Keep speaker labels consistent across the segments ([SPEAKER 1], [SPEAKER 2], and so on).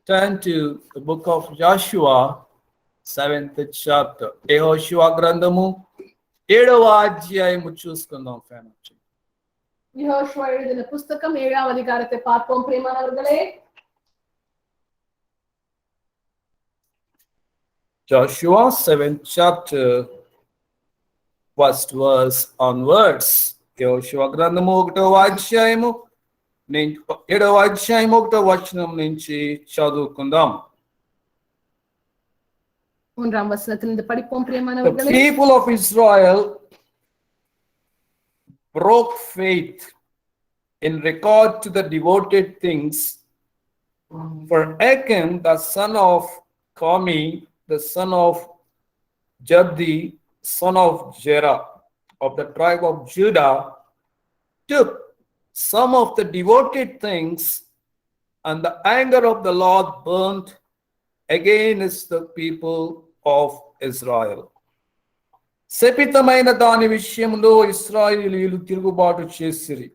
[SPEAKER 1] turn to the book of Joshua, 7th chapter. యెహోషువ గ్రంథము 7వ అధ్యాయము చూసుకుందాం ఫ్రెండ్స్.
[SPEAKER 2] யெகோஷுவா எழுதின புஸ்தகம் 7ஆம் அதிகாரத்தை பார்ப்போம் பிரியமானவர்களே.
[SPEAKER 1] Joshua 7th chapter, first verse onwards. యెహోషువ గ్రంథము 1వ అధ్యాయము 7వ అధ్యాయము 1వ వచనం నుంచి చదువుకుందాం.
[SPEAKER 2] 1ஆம் வசனத்திலிருந்து படிப்போம்
[SPEAKER 1] The
[SPEAKER 2] பிரியமானவர்களே.
[SPEAKER 1] people of Israel broke faith in regard to the devoted things. For Achan, the son of Carmi, the son of Jabdi, son of Jerah, of the tribe of Judah, took some of the devoted things, and the anger of the Lord burnt against the people of Israel. శపితమైన దాని విషయంలో ఇశ్రాయేలీయులు తిరుగుబాటు చేసిరి.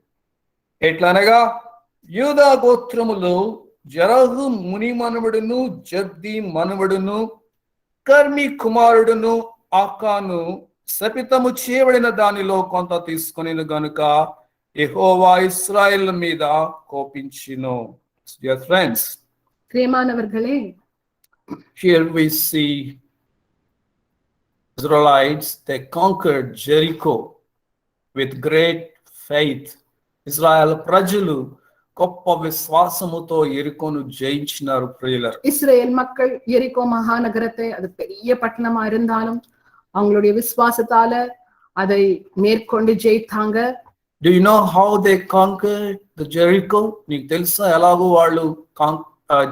[SPEAKER 1] ఎట్లనగా యూదా గోత్రములో జరహు ముని మనవడును, జబ్ది మనవడును, కర్మి కుమారుడును ఆకాను శపితము చేయబడిన దానిలో కొంత తీసుకొనిను గనుక యెహోవా ఇశ్రాయేలు మీద కోపించెను. Dear friends,
[SPEAKER 2] பிரியமானவர்களே,
[SPEAKER 1] here we see Israelites, they conquered Jericho with great faith. Israel ప్రజలు గొప్ప విశ్వాసముతో ఎరికోను జయించినారు ప్రియులర్.
[SPEAKER 2] இஸ்ரேல் மக்கள் எரிகோ மகாநகரத்தை, அது பெரிய பட்டணமா இருந்தாலும் அவங்களுடைய விசுவாசத்தால அதை மேற்கொண்டு ஜெயித்தாங்க.
[SPEAKER 1] Do you know how they conquered the Jericho? నీకు తెలుసా ఎలాగో వాళ్ళు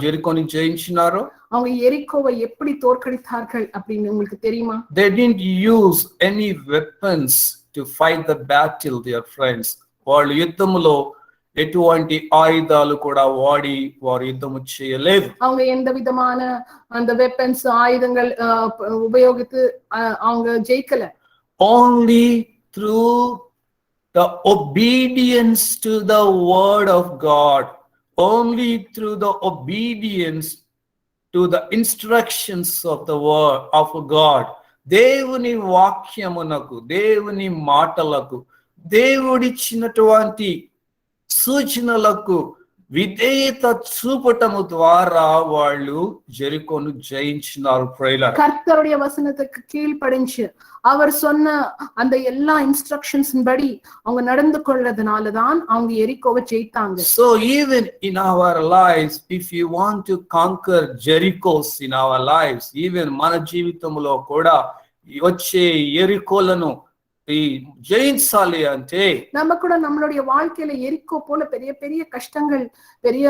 [SPEAKER 1] జెరికోని జయించినారో?
[SPEAKER 2] அவங்க எரிகோவை எப்படி தோற்கடித்தார்கள் அப்படின்னு உங்களுக்கு தெரியுமா?
[SPEAKER 1] They didn't use any weapons to fight the battle, dear friends. వాళ్ళు యుద్ధములో ఎటువంటి ఆయుధాలు కూడా వాడి వారు యుద్ధము చేయలేదు.
[SPEAKER 2] அவங்க எந்த விதமான அந்த வெப்பன்ஸ் ஆயுதங்கள் உபயோகித்து அவங்க ஜெயிக்கல.
[SPEAKER 1] Only through the obedience to the word of God, only through the obedience to the instructions of the word of God, దేవుని వాక్యమునకు, దేవుని మాటలకు, దేవుడిచ్చినటువంటి సూచనలకు విధేయత చూపటము ద్వారా వాళ్ళు జెరికోను జయించినారు ప్రియులారా.
[SPEAKER 2] கர்த்தருடைய வசனத்துக்கு கீழ்ப்படிஞ்சு அவர் சொன்ன அந்த எல்லா இன்ஸ்ட்ரக்ஷன்ஸ் படி அவங்க நடந்து கொள்றதுனாலதான் அவங்க எரிகோவை ஜெயித்தாங்க.
[SPEAKER 1] So even in our lives, if you want to conquer Jerichos in our lives, even మన జీవితంలో కూడా వచ్చే ఎరికోలను జయించాలి అంటే
[SPEAKER 2] நம்ம கூட நம்மளுடைய வாழ்க்கையில எரிகோ போல பெரிய பெரிய கஷ்டங்கள், பெரிய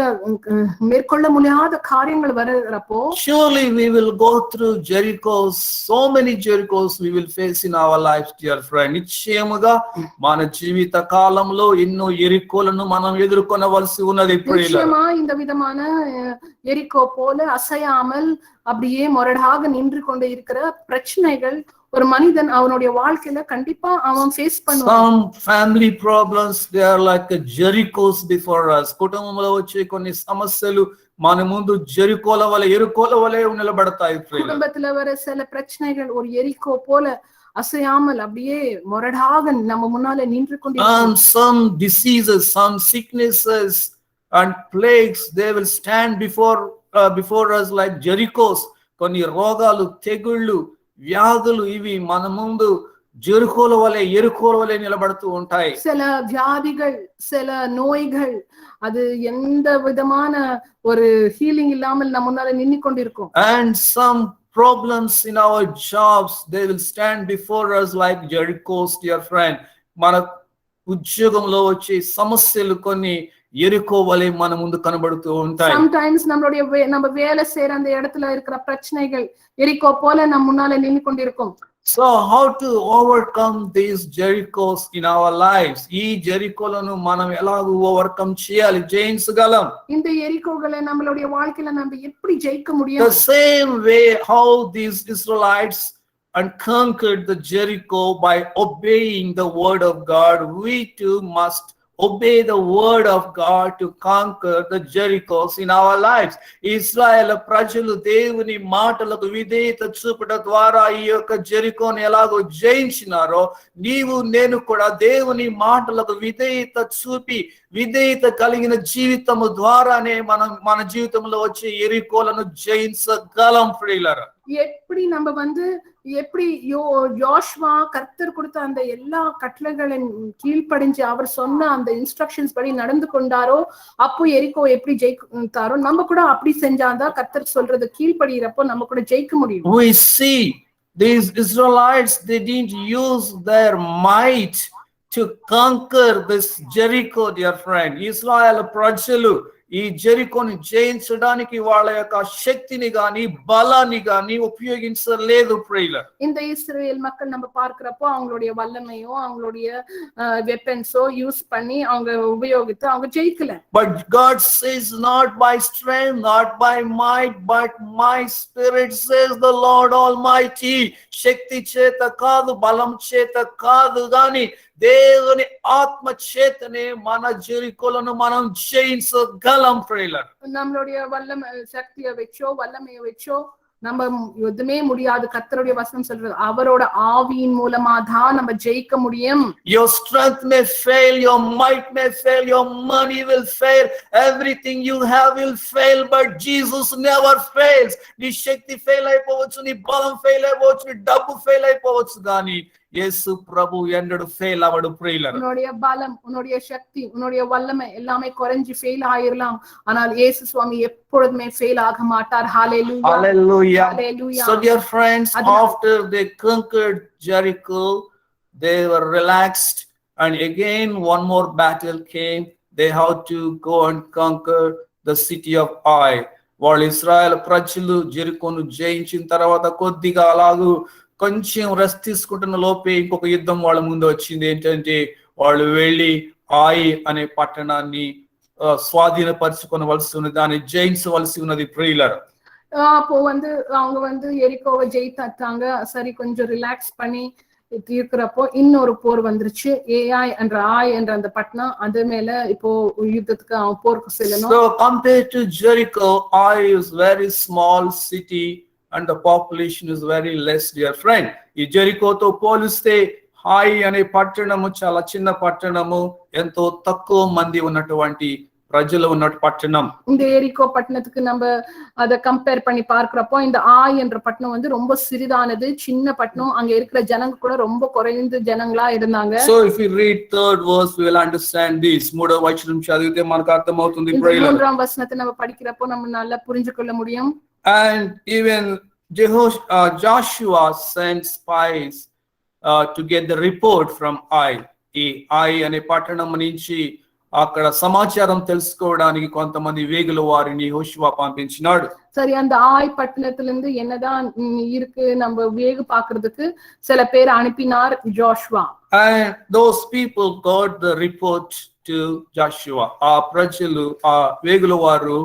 [SPEAKER 2] மேற்கொள்ள முடியாத காரியங்கள் வரப்போ,
[SPEAKER 1] surely we will go through Jerichos, so many Jerichos we will face in our lives, dear friend. నిశ్చయముగా మన జీవిత కాలంలో ఎన్నో ఎరికోలను మనం ఎదుర్కొనవలసి ఉన్నది.
[SPEAKER 2] நிச்சயமா இந்த விதமான எரிகோ போல அசையாமல் அப்படியே முரடாக நின்று கொண்டு இருக்கிற பிரச்சனைகள் ஒரு மனிதன் அவனுடைய வாழ்க்கையில கண்டிப்பா அவன் ஃபேஸ் பண்ணுவான்.
[SPEAKER 1] Some family problems, they are like a Jerichos before us. కుటుంబంలో వచ్చే కొన్ని సమస్యలు మన ముందు జెరికోల వలె ఎరుకోల వలె నిలబడతాయి.
[SPEAKER 2] குடும்பத்துல வர சில பிரச்சனைகள் ஒரு எரிகோ போல அசையாமல் அப்படியே முரடாக நம்ம முன்னால நின்று கொண்டிருக்கும்.
[SPEAKER 1] And some diseases, some sicknesses and plagues, they will stand before us like Jerichos. కొన్ని రోగాలు, తెగుళ్ళు, వ్యాధులు ఇవి మన ముందు జెరికోల వలె ఎరుకోల వలె నిలబడుతూ ఉంటాయి.
[SPEAKER 2] சில வியாதிகள், சில நோய்கள், அது எந்த விதமான ஒரு ஹீலிங் இல்லாமல் நம்ம முன்னால நின்னு கொண்டிருக்கும்.
[SPEAKER 1] And some problems in our jobs, they will stand before us like Jerichos, dear friend. మన ఉద్యోగంలో వచ్చే సమస్యలు కొన్ని ఎరికో వలె మన ముందు కనబడుతూ ఉంటాయి.
[SPEAKER 2] Sometimes நம்ம வேலை செய்யற அந்த இடத்துல இருக்கிற பிரச்சனைகள் எரிகோ போல நம்ம முன்னால நின்னு கொண்டிருக்கும்.
[SPEAKER 1] So how to overcome these Jerichos in our lives? ఈ జెరికోలను మనం ఎలాగూ ఓవర్కమ్ చేయాలి, జయించగలం?
[SPEAKER 2] இந்த எரிகோகளை நம்மளுடைய வாழ்க்கையில நம்ம எப்படி ஜெயிக்க முடியும்?
[SPEAKER 1] The same way how these Israelites and conquered the Jericho by obeying the word of God, we too must obey the word of God to conquer the Jerichos in our lives. ఇశ్రాయేలు ప్రజలు దేవుని మాటలకు విధేయత చూపడం ద్వారా ఈ యొక్క జెరికోను ఎలాగో జయించినారో, నీవు నేను కూడా దేవుని మాటలకు విధేయత చూపి విధేయత కలిగిన జీవితము ద్వారానే మనం మన జీవితంలో వచ్చే ఎరికోలను జయించగలం ప్రియులారా.
[SPEAKER 2] எப்படி நம்ம வந்து எப்படி யோசுவா கர்த்தர் கொடுத்த அந்த எல்லா கட்டளைகளின் கீழ்ப்படிஞ்சு அவர் சொன்ன அந்த இன்ஸ்ட்ரக்ஷன்ஸ் படி நடந்து கொண்டாரோ, அப்போ எரிகோ எப்படி ஜெயித்தாரோ, நம்ம கூட அப்படி செஞ்சாதான் கர்த்தர் சொல்றது கீழ்ப்படிகிறப்போ நம்ம கூட ஜெயிக்க முடியும்.
[SPEAKER 1] We see these Israelites, they didn't use their might to conquer this Jericho, dear friend. Israel ప్రజలు ఈ జెరికోని జయించడానికి వాళ్ళ యొక్క శక్తిని గాని బలాన్ని గాని ఉపయోగించలేదు ప్రియులారా.
[SPEAKER 2] இந்த இஸ்ரவேல் மக்கள் நம்ம பார்க்கிறப்போ அவங்களுடைய வல்லமையோ அவங்களுடைய வெப்பன்ஸோ யூஸ் பண்ணி அவங்க உபயோகித்து அவங்க ஜெயிக்கல.
[SPEAKER 1] But God says, not by strength, not by might, but my spirit, says the Lord Almighty. శక్తి చేత కాదు, బలం చేత కాదు, గాని దేవుని ఆత్మ చేతనే మన జెరికోలను మనం జయించగలం ప్రియులారా.
[SPEAKER 2] நம்மளுடைய சக்தியை வச்சோ வல்லமையை வச்சோ நம்ம எதுவுமே முடியாது. கர்த்தருடைய வசனம் சொல்றது அவரோட ஆவியின் மூலமா தான் நம்ம ஜெயிக்க முடியும்.
[SPEAKER 1] Your strength may fail, your might may fail, your money will fail, everything you have will fail, but Jesus never fails. నీ శక్తి ఫెయిల్ అయిపోవచ్చు, నీ బలం ఫెయిల్ అయిపోవచ్చు, నీ డబ్బు ఫెయిల్ అయిపోవచ్చు, కానీ యేసు ప్రభు ఎన్నడూ ఫెయిల్ అవడు ప్రియులారా.
[SPEAKER 2] உன்னுடைய பலம், உன்னுடைய சக்தி, உன்னுடைய வல்லமை எல்லாமே குறைஞ்சு ஃபெயில் ஆயிரலாம், ஆனால் இயேசு சுவாமி எப்பொழுதுமே ஃபெயில் ஆக மாட்டார். ஹalleluya,
[SPEAKER 1] hallelujah,
[SPEAKER 2] hallelujah.
[SPEAKER 1] So dear friends, after they conquered Jericho, they were relaxed, and again one more battle came. They had to go and conquer the city of Ai. వాళ్ళు ఇశ్రాయేలు ప్రజలు జెరికోను జయించిన తర్వాత కొద్దిగా అలాగూ కొంచెం రెస్ట్ తీసుకుంటున్న లోపే ఇంకొక యుద్ధం వాళ్ళ ముందు వచ్చింది. ఏంటంటే వాళ్ళు వెళ్ళి ఆయ్ అనే పట్టణాన్ని స్వాధీనపరచుకోవలసి ఉన్నది, దాన్ని జయించవలసి ఉన్నది ప్రియులారా.
[SPEAKER 2] அப்போ வந்து அவங்க வந்து எரிகோவை ஜெயித்தாங்க. சரி, கொஞ்சம் ரிலாக்ஸ் பண்ணி தீர்க்கிறப்போ இன்னொரு போர் வந்துருச்சு. ஏஆய் என்ற ஆய் என்ற அந்த பட்டணம், அது மேல இப்போ யுத்தத்துக்கு அவன் போருக்கு செல்லணும்.
[SPEAKER 1] So compared to Jericho, Ai is very small city and the population is very less, dear friend. ఈ జెరికోతో పోలిస్తే హాయ్ అనే పట్టణము చాలా చిన్న పట్టణము, ఎంతో తక్కువ మంది ఉన్నటువంటి ప్రజలు ఉన్న పట్టణం.
[SPEAKER 2] இந்த எரிகோ பட்டணத்துக்கு நம்ம அத கம்பேர் பண்ணி பார்க்கிறப்போ இந்த ஆய் என்ற பட்டணம் வந்து ரொம்ப சிறிதானது, சின்ன பட்டணம். அங்க இருக்கிற ஜனங்க கூட ரொம்ப குறைந்த ஜனங்களா இருந்தாங்க.
[SPEAKER 1] So if we read third verse, we will understand this. మూడో వచనం చదివితే మనకు అర్థమవుతుంది.
[SPEAKER 2] மூன்றாம் வசனத்தை நம்ம படிக்கிறப்போ நம்ம நல்லா புரிஞ்சு கொள்ள முடியும்.
[SPEAKER 1] And even Joshua sent spies to get the report from Ai. ఈ Ai అనే పట్టణం నుంచి అక్కడ సమాచారం తెలుసుకోవడానికి కొంతమంది వేగుల వారిని యోషువా పంపించినాడు.
[SPEAKER 2] சரி, அந்த ஆய் பட்டணத்திலிருந்து என்னதான் இருக்கு நம்ம வேகு பாக்குறதுக்கு சில பேர் அனுப்பினார் Joshua.
[SPEAKER 1] And those people got the report to Joshua. ఆ ప్రజలు ఆ వేగుల వారు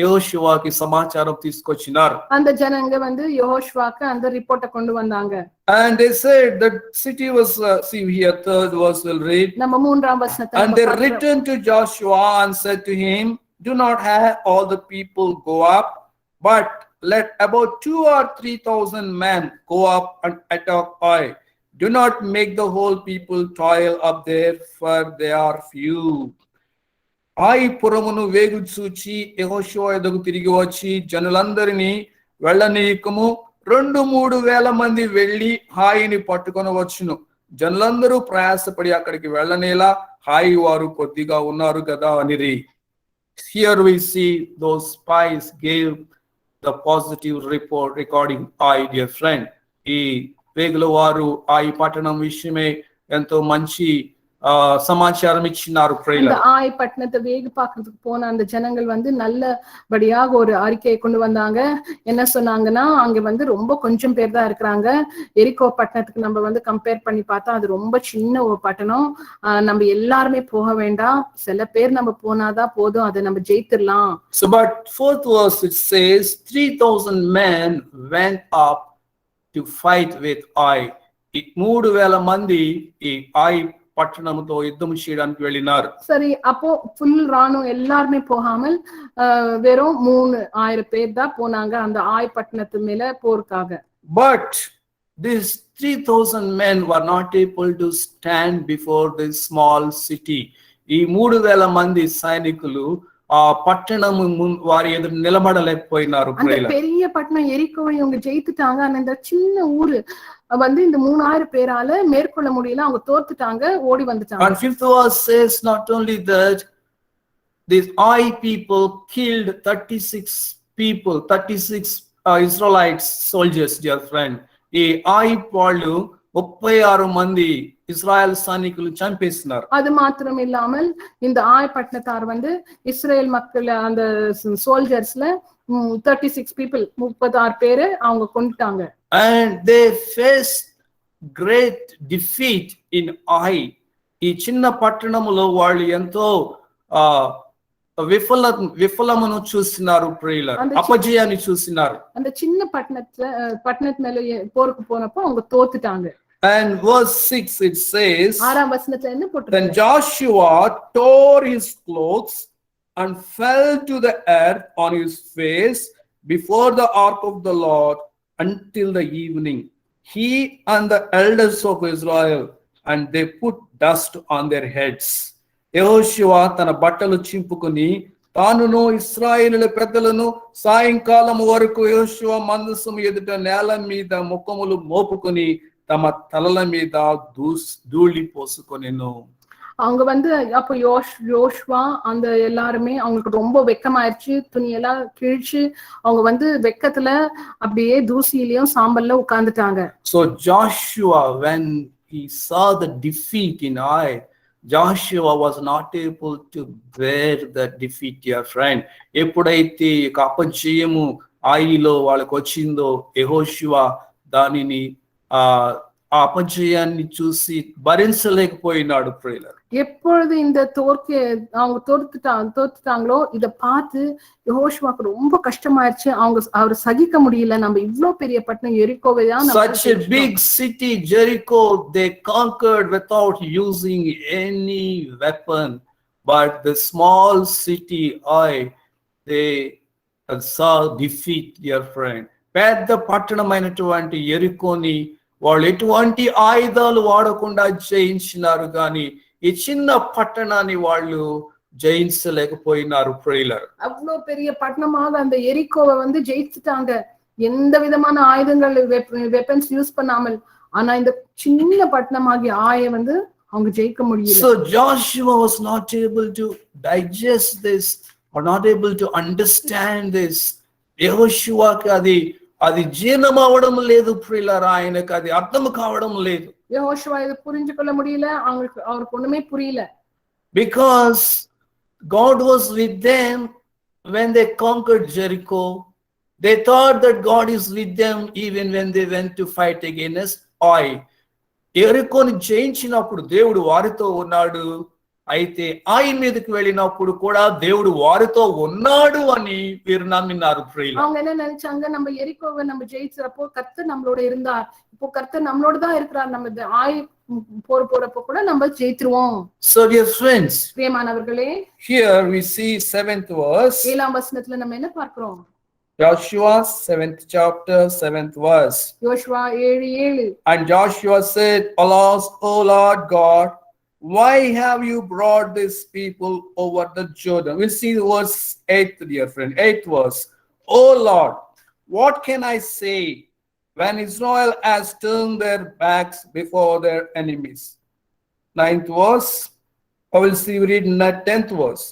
[SPEAKER 1] யோசுவாக்கு சமாச்சாரம் తీసుకొచ్చినారు.
[SPEAKER 2] அந்த ஜனங்க வந்து யோசுவாக்கு அந்த ரிப்போர்ட்ட கொண்டு வந்தாங்க.
[SPEAKER 1] And they said that city was see here third verse will read.
[SPEAKER 2] நம்ம மூன்றாம் வசனத்தை
[SPEAKER 1] And they returned to Joshua and said to him, do not have all the people go up, but let about 2 or 3,000 men go up and attack Ai. Do not make the whole people toil up there, for they are few. ఆయి పురమును వేగు చూచి యెహోషువ ఎదుగు తిరిగి వచ్చి జనులందరినీ వెళ్ళనీయకము, 2-3 వేల మంది వెళ్లి హాయిని పట్టుకొని వచ్చును. జనులందరూ ప్రయాసపడి అక్కడికి వెళ్ళనేలా, హాయి వారు కొద్దిగా ఉన్నారు కదా అనిరి. Here we see those spies gave the positive report regarding Ai, dear friend. ఈ వేగుల వారు ఆయి పట్టణం విషయమే ఎంతో మంచి சமாச்சாரம் இச்சினாரு.
[SPEAKER 2] அந்த ஆய் பட்டணத்தை வேகு பாக்குறதுக்கு போன அந்த ஜனங்கள் வந்து நல்லபடியாக ஒரு அறிக்கையை கொண்டு வந்தாங்க. என்ன சொன்னாங்கன்னா, அங்க வந்து ரொம்ப கொஞ்சம் பேர் தான் இருக்கிறாங்க. எரிகோ பட்டணத்துக்கு நம்ம வந்து கம்பேர் பண்ணி பார்த்தா அது ரொம்ப சின்ன ஒரு பட்டணம். நம்ம எல்லாருமே போக வேண்டாம், சில பேர் நம்ம போனாதான் போதும், அதை நம்ம ஜெயித்திடலாம்.
[SPEAKER 1] So but fourth verse it says 3,000 men went up to fight with Ai. 3,000 మంది ఈ ఆయి పట్టణంతో యుద్ధం చేయడానికి వెళ్ళినారు.
[SPEAKER 2] சரி, அப்போ ஃபுல் ராணுவம் எல்லாருமே போகாமல் வெறும் 3000 பேர் தான் போனாங்க அந்த ஆய் பட்டணத்து மேல போருக்காக.
[SPEAKER 1] But these 3,000 men were not able to stand before this small city. ఈ 3,000 మంది సైనికులు ఆ పట్టణం వారి ఎదురు నిలబడలేకపోయినారు.
[SPEAKER 2] அந்த பெரிய பட்டணம் எரிகோவை அவங்க ஜெயித்துட்டாங்க. ஆனா இந்த சின்ன ஊரு வந்து இந்த 3000 பேரால மேற்கொள்ள முடியல, அவங்க தோத்துட்டாங்க, ஓடி வந்துட்டாங்க.
[SPEAKER 1] And 5th verse says not only that these Ai people killed 36 people, 36 Israelites soldiers, dear friend. ఈ ఆయి వాళ్ళు 36 మంది இஸ்ராயல் சைனிக்குలు చంపేస్తున్నారు.
[SPEAKER 2] அது மாத்திரம் இல்லாமல் இந்த ஆய் பட்டணத்தார் வந்து இஸ்ரேல் மக்கள் அந்த சோல்ஜர்ஸ்ல 36 people 36 பேரை அவங்க கொன்னுட்டாங்க.
[SPEAKER 1] And they faced great defeat in Ai. ఈ చిన్న పట్టణంలో వాళ్ళు ఎంతో విఫలమును చూసినారు, ప్రియులారా, అపజయాన్ని చూసినారు.
[SPEAKER 2] அந்த சின்ன பட்டணத்து மேல போருக்கு போனப்போ அவங்க தோத்துட்டாங்க.
[SPEAKER 1] And verse 6 it says,
[SPEAKER 2] 6ஆம் வசனத்துல என்ன போட்டிருக்கு?
[SPEAKER 1] Then Joshua tore his clothes and fell to the earth on his face before the ark of the Lord until the evening, he and the elders of Israel, and they put dust on their heads. యెహోషువ తన బట్టలు చింపుకొని తానును ఇశ్రాయేలుల పెద్దలను సాయంకాలం వరకు యెహోషువ మందసం ఎదుట నేల మీద ముఖములు మోపుకొని తమ తలల మీద ధూళి పోసుకొనెను.
[SPEAKER 2] அவங்க வந்து அப்ப யோசுவா அந்த எல்லாருமே அவங்களுக்கு ரொம்ப வெக்கமாயிருச்சு, துணியெல்லாம் கிழிச்சு அவங்க வந்து வெக்கத்துல அப்படியே தூசியிலயும் சாம்பல்ல உட்கார்ந்துட்டாங்க.
[SPEAKER 1] So Joshua, when he saw the defeat in Ai, Joshua was not able to bear the defeat, dear friend. ఎప్పుడైతే అపజయము ఆయిలో వాళ్ళకి వచ్చిందో యెహోషువ దానిని ఆ అపజయాన్ని చూసి భరించలేకపోయినాడు. ప్రియులారా,
[SPEAKER 2] எப்பொழுது இந்த அவங்க தோத்துட்டாங்களோ இத பார்த்து யெகோஷுவாக்கு ரொம்ப கஷ்டமாயிருச்சு. அவர் சகிக்க முடியல, நம்ம இவ்வளவு பெரிய பட்டணம் எரிகோவை தான்,
[SPEAKER 1] such a big city Jericho they conquered without using any weapon, but the small city Ai they saw defeat, dear friend. పెద్ద పట్టణమైనటువంటి ఎరికోని వాళ్ళు ఎటువంటి ఆయుధాలు వాడకుండా జయించినారు, కానీ ఈ చిన్న పట్టణాన్ని వాళ్ళు జయించలేకపోయినారు. ప్రియులారా,
[SPEAKER 2] அவ்வளவு பெரிய பட்டணமாக அந்த எரிகோவை வந்து ஜெயிச்சுட்டாங்க, எந்த விதமான ஆயுதங்கள் வெப்பன்ஸ் யூஸ் பண்ணாமல். ஆனா இந்த சின்ன பட்டணமாகிய ஆயை வந்து அவங்க ஜெயிக்க முடியல.
[SPEAKER 1] So Joshua was not able to digest this or not able to understand this. యెహోషువాకి అది జీర్ణం అవడం లేదు. ప్రియులారా, ఆయనకు అది అర్థం కావడం లేదు.
[SPEAKER 2] யெகோஷுவா இதை புரிஞ்சுக்கொள்ள முடியல, அவருக்கு ஒண்ணுமே புரியல.
[SPEAKER 1] Because God was with them when they conquered Jericho. They thought that God is with them even when they went to fight against Ai. ఎరికోని జయించినప్పుడు దేవుడు వారితో ఉన్నాడు, అయితే ఆయి మీదకి వెళ్ళినప్పుడు కూడా దేవుడు వారితో ఉన్నాడు అని వీరు నమ్మినారు.
[SPEAKER 2] அவங்க என்ன நினைச்சாங்க, நம்ம எரிகோவை நம்ம ஜெயிச்சறப்போ கர்த்தர் நம்மளோட இருந்தார், இப்போ கர்த்தர் நம்மளோட தான் இருக்கிறார், நம்ம ஆய் போறப்போ கூட நம்ம ஜெயித்துருவோம்.
[SPEAKER 1] So dear friends,
[SPEAKER 2] பிரியமானவர்களே,
[SPEAKER 1] here we see 7th verse.
[SPEAKER 2] 7ஆம் வசனத்துல நம்ம என்ன பார்க்கிறோம்?
[SPEAKER 1] Joshua 7th chapter 7th verse.
[SPEAKER 2] Joshua 7:7.
[SPEAKER 1] And Joshua said, Alas, O Lord God, why have you brought these people over the Jordan? We'll see the verse 8th, dear friend. 8th verse. O Lord, what can I say when Israel has turned their backs before their enemies? 9th verse. I will see, we read in that 10th verse.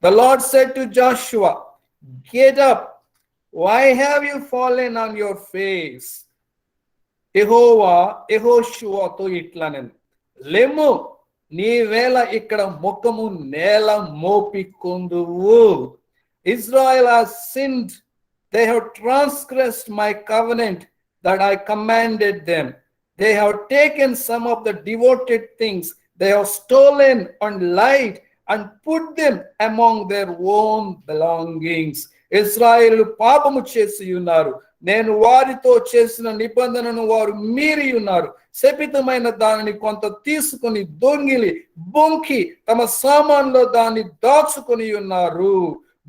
[SPEAKER 1] The Lord said to Joshua, Get up. Why have you fallen on your face? యెహోషువతో ఇట్లనెను, లెమ్ము, నీవేళ ఇక్కడ ముఖము నేల మోపికొందువు. Israel has sinned. They have transgressed my covenant that I commanded them. They have taken some of the devoted things. They have stolen and lied and put them among their own belongings. ఇశ్రాయేలు పాపము చేసి ఉన్నారు, నేను వారితో చేసిన నిబంధనను వారు మీరి ఉన్నారు. శపితమైన దానిని కొంత తీసుకుని దొంగిలి బొంకి తమ సామాన్లో దాన్ని దాచుకొని ఉన్నారు.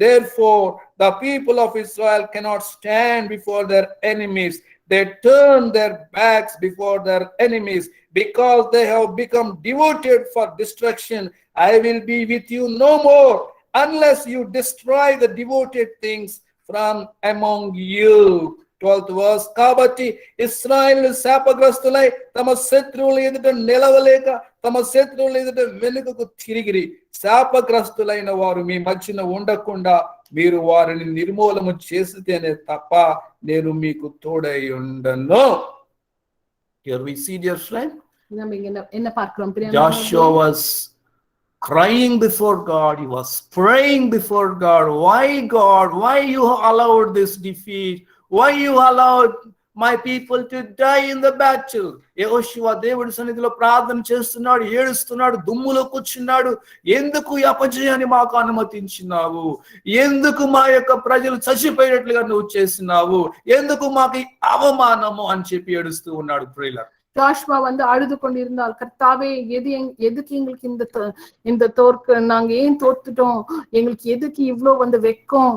[SPEAKER 1] Therefore, the people of Israel cannot stand before their enemies. They turn their backs before their enemies because they have become devoted for destruction. I will be with you no more unless you destroy the devoted things from among you. 12th verse. కాబట్టి ఇశ్రాయేలు శాపగ్రస్తులై తమ శత్రువుల ఎదుట నిలవలేక తమ శత్రువుల ఎదుట వెనుకకు తిరిగిరి. శాపగ్రస్తులైన వారు మీ మధ్యన ఉండకుండా మీరు వారిని నిర్మూలన చేసితేనే తప్ప నేను మీకు తోడై ఉండను. Here we see, dear friend,
[SPEAKER 2] நம்ம இங்க என்ன பார்க்கிறோம்?
[SPEAKER 1] Joshua was crying before God. He was praying before God. Why, God? Why you allowed this defeat? Why you allowed my people to die in the battle? యెహోషువ దేవుడి సన్నిధిలో ప్రార్థన చేస్తున్నాడు, ఏడుస్తున్నాడు, దుమ్ములో కూర్చున్నాడు. ఎందుకు ఈ అపజయాన్ని మాకు అనుమతించినావు? ఎందుకు మా యొక్క ప్రజలు చచ్చిపోయేట్లుగా నువ్వు చేసినావు? ఎందుకు మాకు అవమానము అని చెప్పి ఏడుస్తూ ఉన్నాడు. ప్రియులారా,
[SPEAKER 2] ஜாஷ்வா வந்து அழுது கொண்டிருந்தால், கர்த்தாவே எதுக்கு எங்களுக்கு இந்த தோற்கு, நாங்க ஏன் தோத்துட்டோம், எங்களுக்கு எதுக்கு இவ்வளவு வந்து வெக்கம்,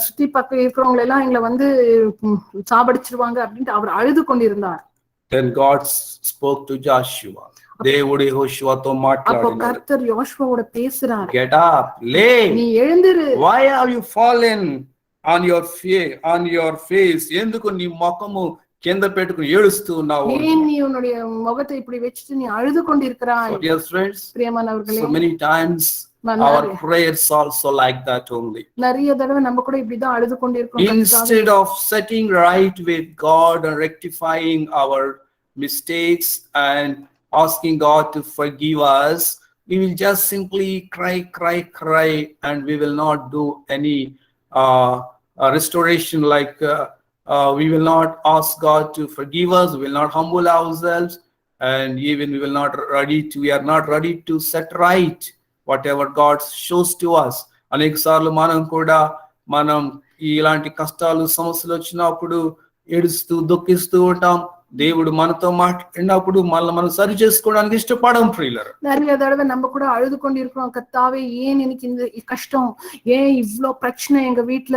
[SPEAKER 2] சுத்தி பக்கம் இருக்கிறவங்க எல்லாம் எங்களை வந்து சாவடிச்சிருவாங்க அப்படின்ட்டு அவர் அழுது கொண்டிருந்தார்.
[SPEAKER 1] Then God spoke to Joshua. దేవుడు యెహోషువతో మాట్లాడాడు.
[SPEAKER 2] அப்போ கர்த்தர் யோசுவாவோட பேசுறார்.
[SPEAKER 1] Get up, lay.
[SPEAKER 2] நீ எழுந்திரு.
[SPEAKER 1] Why are you fallen on your face? ఎందుకు నీ ముఖము కింద పెట్టుకుని ఏడుస్తూ ఉన్నావు?
[SPEAKER 2] ஏன் நீ உன்னுடைய முகத்தை இப்படி வச்சிட்டு நீ அழுது கொண்டிருக்கிறாய்?
[SPEAKER 1] Dear friends,
[SPEAKER 2] பிரியமானவர்களே,
[SPEAKER 1] so many times our prayers also like that only.
[SPEAKER 2] நிறைய தடவை நம்ம கூட இப்படிதான் அழுது கொண்டிருக்கோம்.
[SPEAKER 1] Instead of setting right with God and rectifying our mistakes and asking God to forgive us, we will just simply cry, and we will not do any restoration, like we will not ask God to forgive us. We will not humble ourselves, and even we are not ready to set right whatever God shows to us. అనేక సార్లు మనం ఇలాంటి కష్టాలు సమస్యలు వచ్చినప్పుడు ఏడుస్తూ దుఃఖిస్తూ ఉంటాం. దేవుడు మనతో మాట్లాడినప్పుడు మనం సరి చేసుకోవడానికి ఇష్టపడం. ప్రియులారా,
[SPEAKER 2] நிறைய தடவை நம்ம கூட அழுது கொண்டிருக்கிறோம், கர்த்தாவே ஏன் எனக்கு இந்த கஷ்டம், ஏன் இவ்வளவு பிரச்சனை எங்க வீட்டுல,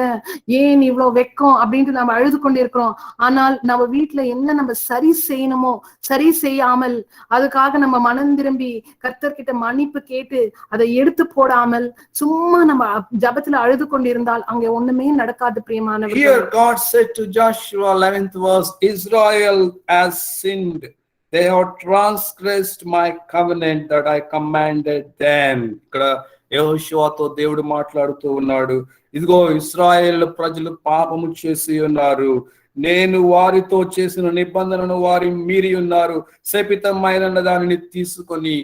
[SPEAKER 2] ஏன் இவ்வளவு வெக்கம் அப்படின்ட்டு நம்ம அழுது கொண்டிருக்கிறோம். ஆனால் நம்ம வீட்டுல என்ன நம்ம சரி செய்யணுமோ சரி செய்யாமல், அதுக்காக நம்ம மனம் திரும்பி கர்த்தர்கிட்ட மன்னிப்பு கேட்டு அதை எடுத்து போடாமல் சும்மா நம்ம ஜபத்துல அழுது கொண்டிருந்தால் அங்க ஒண்ணுமே நடக்காது. பிரியமானவர்களே,
[SPEAKER 1] here God said to Joshua, 11th verse, Israel has sinned. They have transgressed my covenant that I commanded them. ఇక్కడ యెహోషువతో దేవుడు మాట్లాడుతూ ఉన్నాడు, ఇదిగో ఇశ్రాయేలు ప్రజలు పాపము చేసి ఉన్నారు, నేను వారితో చేసిన నిబంధనను వారి మీరి ఉన్నారు, శపితమైన దానిని తీసుకొని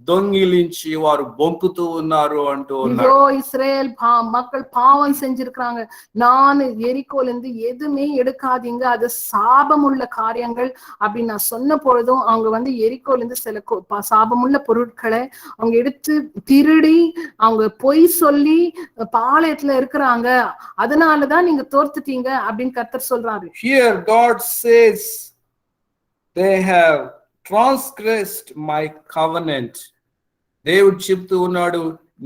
[SPEAKER 1] దొంగిలించి వారు బొంకుతూ ఉన్నారు అంటూ ఉన్నారు.
[SPEAKER 2] இஸ்ரேல் மக்கள் பாவம் செஞ்சிருக்கிறாங்க, நான் எரிகோல இருந்து எதுவுமே எடுக்காதீங்க, அது சாபமுள்ள காரியங்கள் அப்படின்னு நான் சொன்ன பொழுதும் அவங்க வந்து எரிகோல இருந்து சில சாபமுள்ள பொருட்களை அவங்க எடுத்து திருடி அவங்க பொய் சொல்லி பாளையத்துல இருக்கிறாங்க, அதனாலதான் நீங்க தோர்த்துட்டீங்க அப்படின்னு கர்த்தர் சொல்றாரு.
[SPEAKER 1] Here God says they have transgressed my covenant. దేవుడు చెప్తూ ఉన్నాడు,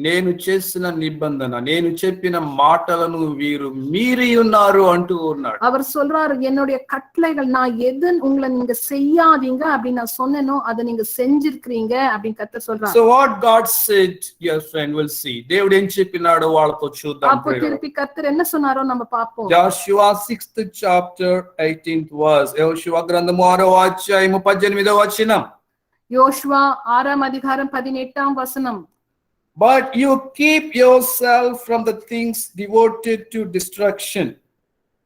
[SPEAKER 1] నేను చేసిన నిబంధన, నేను చెప్పిన మాటలను వీరు మీరి ఉన్నారు అంటూ ఉన్నాడు.
[SPEAKER 2] அவர் சொல்றாரு, என்னுடைய கட்டளைகள் நான் எது உங்களை நீங்க செய்யாதீங்க அப்படின்னு நான் சொன்னேனோ அதை நீங்க செஞ்சிருக்கிறீங்க அப்படின்னு கர்த்தர் சொல்றாரு.
[SPEAKER 1] So what God said, your friend will see. దేవుడు ఏం చెప్పినాడో వాళ్ళతో చూద్దాం.
[SPEAKER 2] அப்போ திருப்பி கர்த்தர் என்ன சொன்னாரோ நம்ம பாப்போம்.
[SPEAKER 1] Joshua 6th chapter 18th verse. యోషువ గ్రంథము 6వ అధ్యాయము 18వ వచనం.
[SPEAKER 2] யோசுவா 6ஆம் அதிகாரம் 18ஆம் வசனம்.
[SPEAKER 1] But you keep yourself from the things devoted to destruction,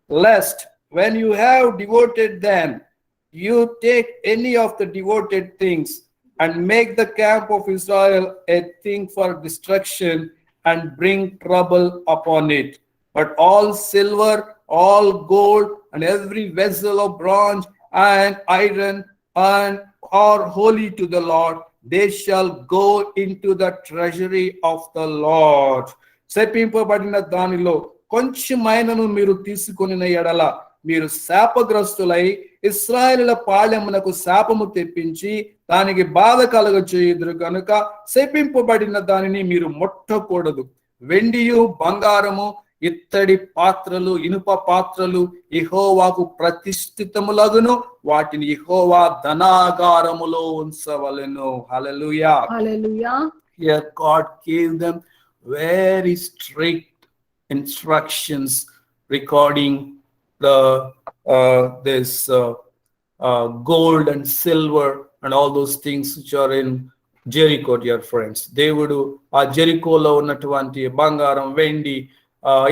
[SPEAKER 1] lest when you have devoted them, you take any of the devoted things and make the camp of Israel a thing for destruction and bring trouble upon it. But all silver, all gold, and every vessel of bronze and iron and are holy to the Lord, they shall go into the treasury of the Lord. శపింపబడిన దానిలో కొంచెమైనను మీరు తీసుకొనిన ఎడల మీరు శాపగ్రస్తులై ఇశ్రాయేలుల పాళెమునకు శాపము తెప్పించి దానికి బాధ కలుగ చేయుదురు కనుక శపింపబడిన దానిని మీరు ముట్టకూడదు. వెండియు బంగారము ఇత్తడి పాత్రలు ఇనుప పాత్రలు యెహోవాకు ప్రతిష్ఠితములగును, వాటిని యెహోవా ధనాగారములో ఉంచవలెను. హల్లెలూయా.
[SPEAKER 2] Hallelujah.
[SPEAKER 1] Here God gave them very strict instructions regarding this gold and silver and all those things which are in Jericho, dear friends. దేవుడు ఆ జెరికోలో ఉన్నటువంటి బంగారం వెండి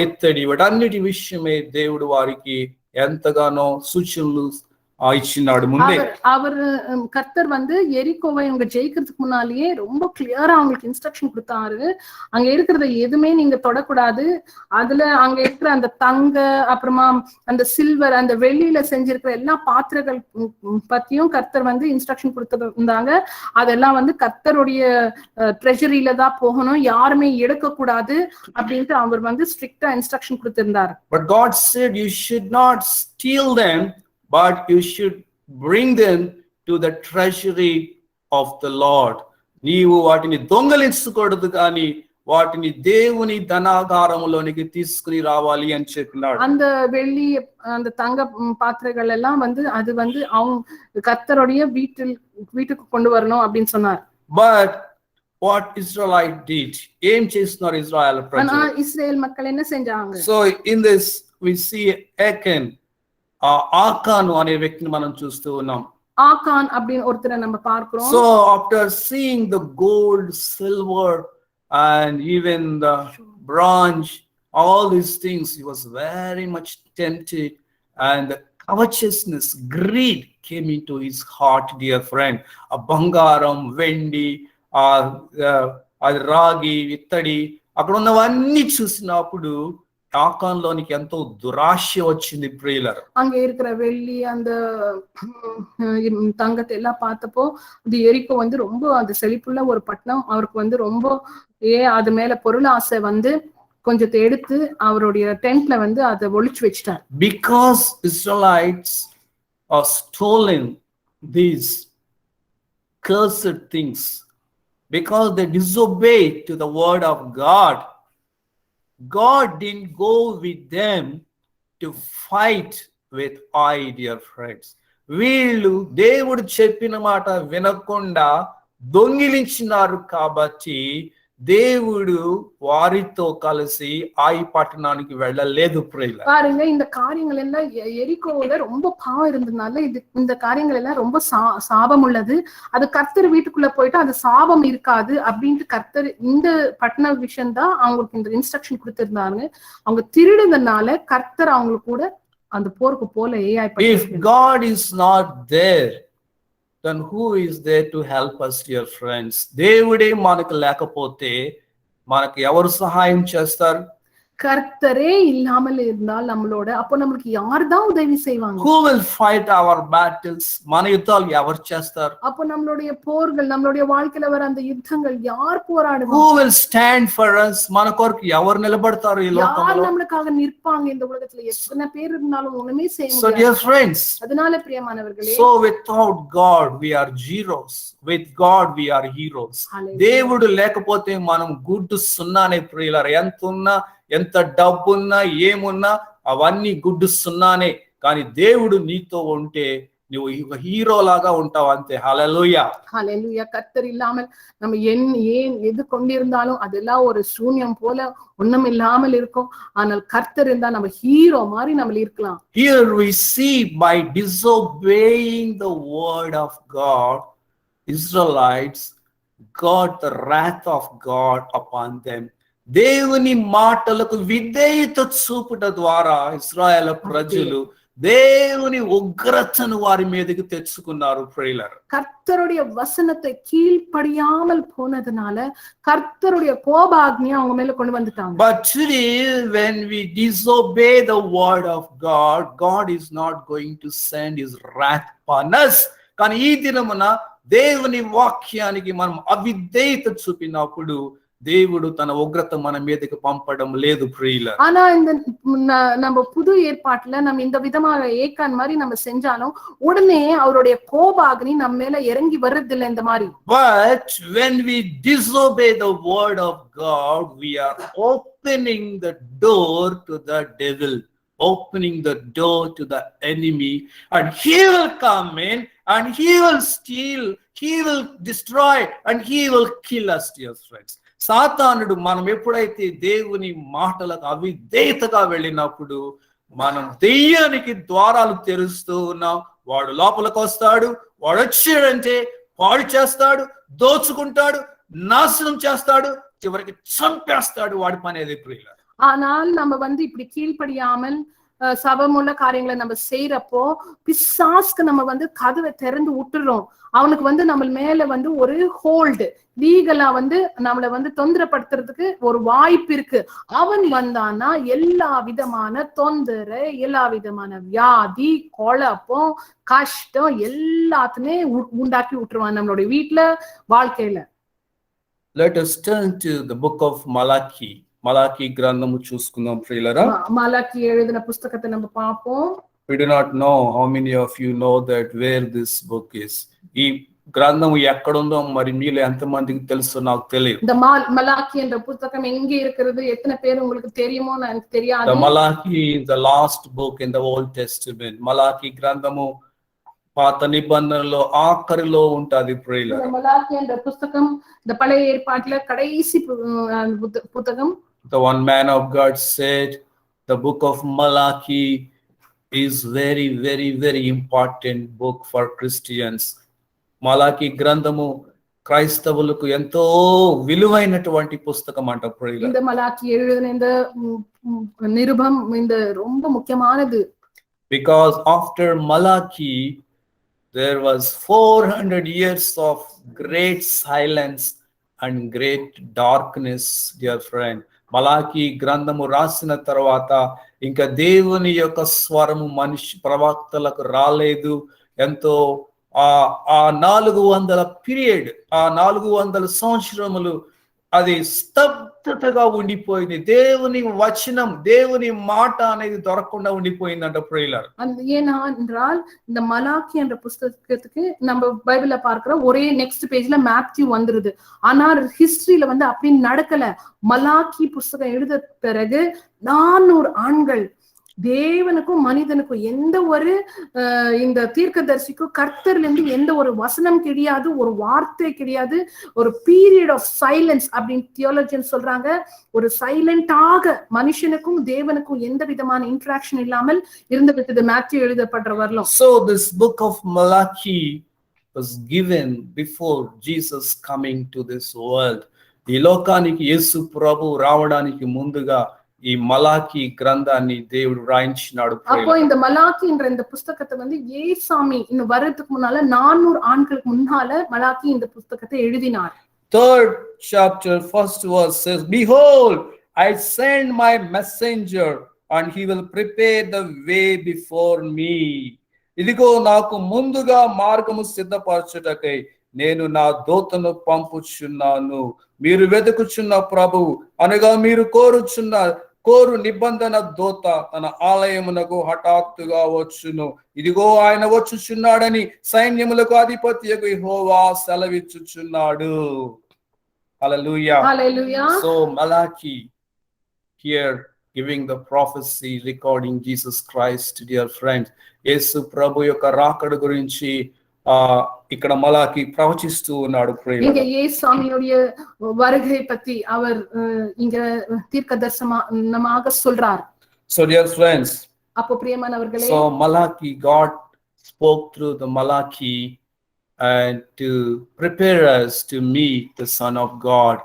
[SPEAKER 1] ఇత్తడి వీటన్నిటి విషయమే దేవుడు వారికి ఎంతగానో సూచనలు இச்சினாடு முன்னே
[SPEAKER 2] அவர் கர்த்தர் வந்து எரிகோவை அவங்க ஜெயிக்கிறதுக்கு முன்னாலேயே ரொம்ப கிளியரா அவங்களுக்கு இன்ஸ்ட்ரக்ஷன் கொடுத்தாரு. அங்க இருக்கிறத எதுவுமே நீங்க தொடக்கூடாது. அதுல அங்க இருக்கிற அந்த தங்க அப்புறமா அந்த சில்வர் அந்த வெள்ளியில செஞ்சிருக்கிற எல்லா பாத்திரங்கள் பத்தியும் கர்த்தர் வந்து இன்ஸ்ட்ரக்ஷன் கொடுத்திருந்தாங்க. அதெல்லாம் வந்து கர்த்தருடைய ட்ரெஷரியில தான் போகணும், யாருமே எடுக்க கூடாது அப்படின்ட்டு அவர் வந்து ஸ்ட்ரிக்டா instruction கொடுத்திருந்தாரு.
[SPEAKER 1] But God said you should not steal them, but you should bring them to the treasury of the Lord. నీవు వాటిని దొంగలించకూడదు కానీ వాటిని దేవుని ధనాగారములోనికి తీసుకుని రావాలి అని చెప్పినాడు.
[SPEAKER 2] அந்த வெள்ளி அந்த தங்க பாத்திரங்கள் எல்லாம் வந்து அது வந்து அவங்க கர்த்தருடைய வீட்டுக்கு கொண்டு வரணும் அப்படின்னு சொன்னார்.
[SPEAKER 1] But what Israelite did, ఏం చేస్తున్నారు ఇజ్రాయెల్ ప్రజలు?
[SPEAKER 2] ఇశ్రాయేల్ மக்கள் என்ன செஞ்சாங்க?
[SPEAKER 1] So in this we see Achan, ఆకాను అనే వ్యక్తిని మనం చూస్తూ ఉన్నాం.
[SPEAKER 2] ஆகான் அப்படின்னு ஒருத்தரை நம்ம பார்க்கிறோம்.
[SPEAKER 1] So after seeing the gold, silver and even the bronze, all these things, he was very much tempted, and the covetousness, greed came into his heart, dear friend. A బంగారం, వెండి, రాగి, ఇత్తడి అక్కడ ఉన్నవన్నీ చూసినప్పుడు ఆకాన్లోనికి ఎంతో దురాశ వచ్చింది ప్రియులారా.
[SPEAKER 2] அங்க இருக்கிற வெள்ளி அந்த தங்கத்தை எல்லாம் பார்த்தப்போ அது எரிக்கோ வந்து ரொம்ப அது செழிப்புள்ள ஒரு பட்டணம். அவருக்கு வந்து ரொம்ப அது மேல பொருளாசை வந்து கொஞ்சத்தை எடுத்து அவருடைய டென்ட்ல வந்து அதை ஒளிச்சு வச்சிட்டார்.
[SPEAKER 1] Because Israelites are stolen these cursed things, because they disobeyed to the word of God, God didn't go with them to fight with dear friends. వీళ్ళు దేవుడు చెప్పిన మాట వినకుండా దొంగిలించినారు కాబట్టి దేవుడు వారితో కలిసి పట్టణానికి వెళ్ళలేదు.
[SPEAKER 2] பாருங்க, இந்த காரியங்கள் எல்லாம் எரிகோல ரொம்ப பாவம் இருந்ததுனால இந்த காரியங்கள் எல்லாம் ரொம்ப சாபம் உள்ளது. அது கர்த்தர் வீட்டுக்குள்ள போயிட்டு அது சாபம் இருக்காது அப்படின்ட்டு கர்த்தர் இந்த பட்டண விஷயம் தான் அவங்களுக்கு இந்த இன்ஸ்ட்ரக்ஷன் கொடுத்திருந்தாங்க. அவங்க திருடுனதுனால கர்த்தர் அவங்களுக்கு கூட அந்த போருக்கு போல
[SPEAKER 1] If God is not there, then who is there to help us, dear friends? దేవుడే మనకు లేకపోతే మనకు ఎవరు సహాయం చేస్తారు?
[SPEAKER 2] கர்த்தரே இல்லாமல் இருந்தால் நம்மளோட அப்போ நமக்கு யார் தான் உதவி செய்வாங்க?
[SPEAKER 1] Who will fight our battles? మన యుద్ధాలు ఎవరు చేస్తారు?
[SPEAKER 2] அப்போ நம்மளுடைய போர்கள் நம்மளுடைய வாழ்க்கையில வர அந்த யுத்தங்கள் யார் போராடுவாங்க?
[SPEAKER 1] Who will stand for us? మన కొరకు ఎవరు నిలబడతారు ఈ లోకంలో?
[SPEAKER 2] யார் நமக்காக நிற்பாங்க? இந்த உலகத்துல எத்தனை பேர் இருந்தாலும் ஒண்ணுமே செய்ய முடியாது.
[SPEAKER 1] So dear friends,
[SPEAKER 2] அதனால பிரியமானவர்களே,
[SPEAKER 1] so without God we are zeros, with God we are heroes. దేవుడు లేకపోతే మనం గుడ్డు సున్నానే ప్రియులారా. ఎంత డబ్బున్నా ఏమున్నా అవన్నీ గుడ్డు సున్నానే. కానీ దేవుడు నీతో ఉంటే నువ్వు హీరో లాగా ఉంటావు అంతే. హల్లెలూయా,
[SPEAKER 2] ஹல்லேலூயா. கர்த்தர் இல்லாமல் நம்ம ஏன் எது கொண்டிருந்தாலும் அதெல்லாம் ஒரு சூன்யம் போல ஒண்ணும் இல்லாமல் இருக்கும். ஆனால் கர்த்தர் இருந்தா நம்ம ஹீரோ மாதிரி நம்ம இருக்கலாம்.
[SPEAKER 1] Here we see by disobeying the word of God, Israelites got the wrath of God upon them. దేవుని మాటలకు విధేయత చూపుట ద్వారా ఇశ్రాయేల్ ప్రజలు దేవుని ఉగ్రతను వారి మీదకి తెచ్చుకున్నారు. ప్రియులారా,
[SPEAKER 2] கர்த்தருடைய வசனத்தை கீழ்ப்படியாமல் போனதுனால கர்த்தருடைய கோபாக்னியை அவங்க மேல கொண்டு வந்துட்டாங்க.
[SPEAKER 1] But today when we disobey the word of God, God is not going to send his wrath upon us. కానీ ఈ దినమున దేవుని వాక్యానికి మనం అవిధేయత చూపినప్పుడు దేవుడు తన ఉగ్రత మన మీదకి పంపడం లేదు ప్రియుల.
[SPEAKER 2] ஆனா இந்த நம்ம புது ஏற்பாட்டுல நம்ம இந்த விதமாக ஏக்கான் மாதிரி நம்ம செஞ்சாலும் உடனே அவருடைய கோபாக்னி நம்ம மேல இறங்கி வர்றது இல்லை இந்த மாதிரி.
[SPEAKER 1] But when we disobey the word of God, we are opening the door to the devil, opening the door to the enemy, and he will come in and he will steal, he will destroy, and he will kill us, dear friends. సాతానుడు మనం ఎప్పుడైతే దేవుని మాటలకు అవిధేయతగా వెళ్ళినప్పుడు మనం దెయ్యానికి ద్వారాలు తెరుస్తూ ఉన్నాం. వాడు లోపలికి వస్తాడు, వాడు వచ్చాడంటే పాడు చేస్తాడు, దోచుకుంటాడు, నాశనం చేస్తాడు, చివరికి చంపేస్తాడు. వాడి పని అది ప్రియుల.
[SPEAKER 2] ஆனால் நம்ம இப்படி கீழ்ப்படியாமல் சபமுள்ள காரியங்களை நம்ம செய்யறப்போ பிசாஸ்க்கு நம்ம கதவை திறந்து விட்டுறோம். அவனுக்கு நம்ம மேல ஒரு ஹோல்டு லீகலா நம்மள தொந்தரப்படுத்துறதுக்கு ஒரு வாய்ப்பு இருக்கு. அவன் வந்தான்னா எல்லா விதமான தொந்தரை, எல்லா விதமான வியாதி, குழப்பம், கஷ்டம் எல்லாத்துமே உண்டாக்கி விட்டுருவான் நம்மளுடைய வீட்டுல, வாழ்க்கையில.
[SPEAKER 1] Let us turn to the book of Malachi. మలాకి గ్రంథము చూసుకుందాం ప్రియులారా.
[SPEAKER 2] మలాకి எழுதின పుస్తకத்தை நம்ம பார்ப்போம்.
[SPEAKER 1] We do not know how many of you know that where this book is. ఈ గ్రంథము ఎక్కడ ఉందో మరి మీలో ఎంతమందికి తెలుసో నాకు తెలియదు.
[SPEAKER 2] இந்த மலாக்கி என்ற புத்தகம் எங்கே இருக்கிறது, எத்தனை பேர் உங்களுக்கு தெரியுமோ எனக்கு தெரியாது.
[SPEAKER 1] The Malachi is the last book in the Old Testament. మలాకి గ్రంథము పాత నిబంధనలో ఆఖరిలో ఉంటది ప్రియులారా.
[SPEAKER 2] இந்த மலாக்கி என்ற புத்தகம் இந்த பழைய ஏற்பாட்டுல கடைசி புத்தகம்.
[SPEAKER 1] The one man of God said the book of Malachi is very, very, very important book for Christians. Malachi గ్రంథము క్రైస్తవులకు ఎంతో విలువైనటువంటి పుస్తకం అంట ప్రియులారా.
[SPEAKER 2] இந்த மலாக்கி எழுதின இந்த நிருபம் இந்த ரொம்ப முக்கியமானது.
[SPEAKER 1] Because after Malachi there was 400 years of great silence and great darkness, dear friend. మలాకి గ్రంథము రాసిన తర్వాత ఇంకా దేవుని యొక్క స్వరము మనిషి ప్రవక్తలకు రాలేదు. ఎంతో ఆ 400 పీరియడ్, ఆ 400 సంవత్సరములు అది స్తబ్దతగా ఉండిపోయింది. దేవుని వచనం, దేవుని మాట అనేది దొరకకుండా ఉండిపోయిందంట ప్రియులారా.
[SPEAKER 2] ஏனென்றால் இந்த மலாக்கி என்ற புத்தகத்துக்கு நம்ம பைபிள்ல பார்க்கிற ஒரே நெக்ஸ்ட் பேஜ்ல மேத்யூ வந்துருது. ஆனா ஹிஸ்டரியில அப்படி நடக்கல. மலாக்கி புத்தகம் எழுத பிறகு 400 ஆண்கள், தேவனுக்கும் மனிதனுக்கும் எந்த ஒரு இந்த தீர்க்கதரிசிக்கும் கர்த்தர்ல இருந்து எந்த ஒரு வசனம் கிடையாது, ஒரு வார்த்தை கிடையாது, ஒரு பீரியட் ஆஃப் சைலன்ஸ் அப்படின்னு தியோலஜியன் சொல்றாங்க. ஒரு சைலண்டாக மனுஷனுக்கும் தேவனுக்கும் எந்த விதமான இன்டராக்ஷன் இல்லாமல் இருந்து விட்டது மேத்யூ எழுதப்படுற வரலாம்.
[SPEAKER 1] So this book of Malachi was given before Jesus coming to this world. ఈ లోకానికి యేసు ప్రభు రావడానికి ముందుగా ఈ మలాకి గ్రంథాన్ని దేవుడు రాయించినాడు.
[SPEAKER 2] அப்போ இந்த மலாக்கி என்ற இந்த புத்தகத்தை ஏசாமி இன்னும் வரதுக்கு முன்னால 400 ஆண்டுகளுக்கு முன்னால மலாக்கி இந்த புத்தகத்தை எழுதினார்.
[SPEAKER 1] Third chapter, first verse says, Behold, I send my messenger and he will prepare the way before me. ఇదిగో నాకు ముందుగా మార్గము సిద్ధపరచుటకై నేను నా దూతను పంపుచున్నాను. మీరు వెతుకుచున్న ప్రభువు అనగా మీరు కోరు నిబంధన దూత తన ఆలయమునకు హఠాత్తుగా వచ్చును. ఇదిగో ఆయన వచ్చుచున్నాడని సైన్యములకు అధిపతియగు యెహోవా సెలవిచ్చుచున్నాడు. హల్లెలూయా.
[SPEAKER 2] Hallelujah.
[SPEAKER 1] So Malachi here giving the prophecy recording Jesus Christ, dear friends. యేసు ప్రభు యొక్క రాకడ గురించి ఇక్కడ మలాకి ప్రవచిస్తూ ఉన్నాడు.
[SPEAKER 2] இங்க ஏசாமியுடைய வருகை பத்தி அவர் இங்க தீர்க்கதரிசனமாக சொல்றார்.
[SPEAKER 1] So dear friends,
[SPEAKER 2] அப்போ பிரியமானவர்களே,
[SPEAKER 1] so Malachi, God spoke through the Malachi and to prepare us to meet the Son of God.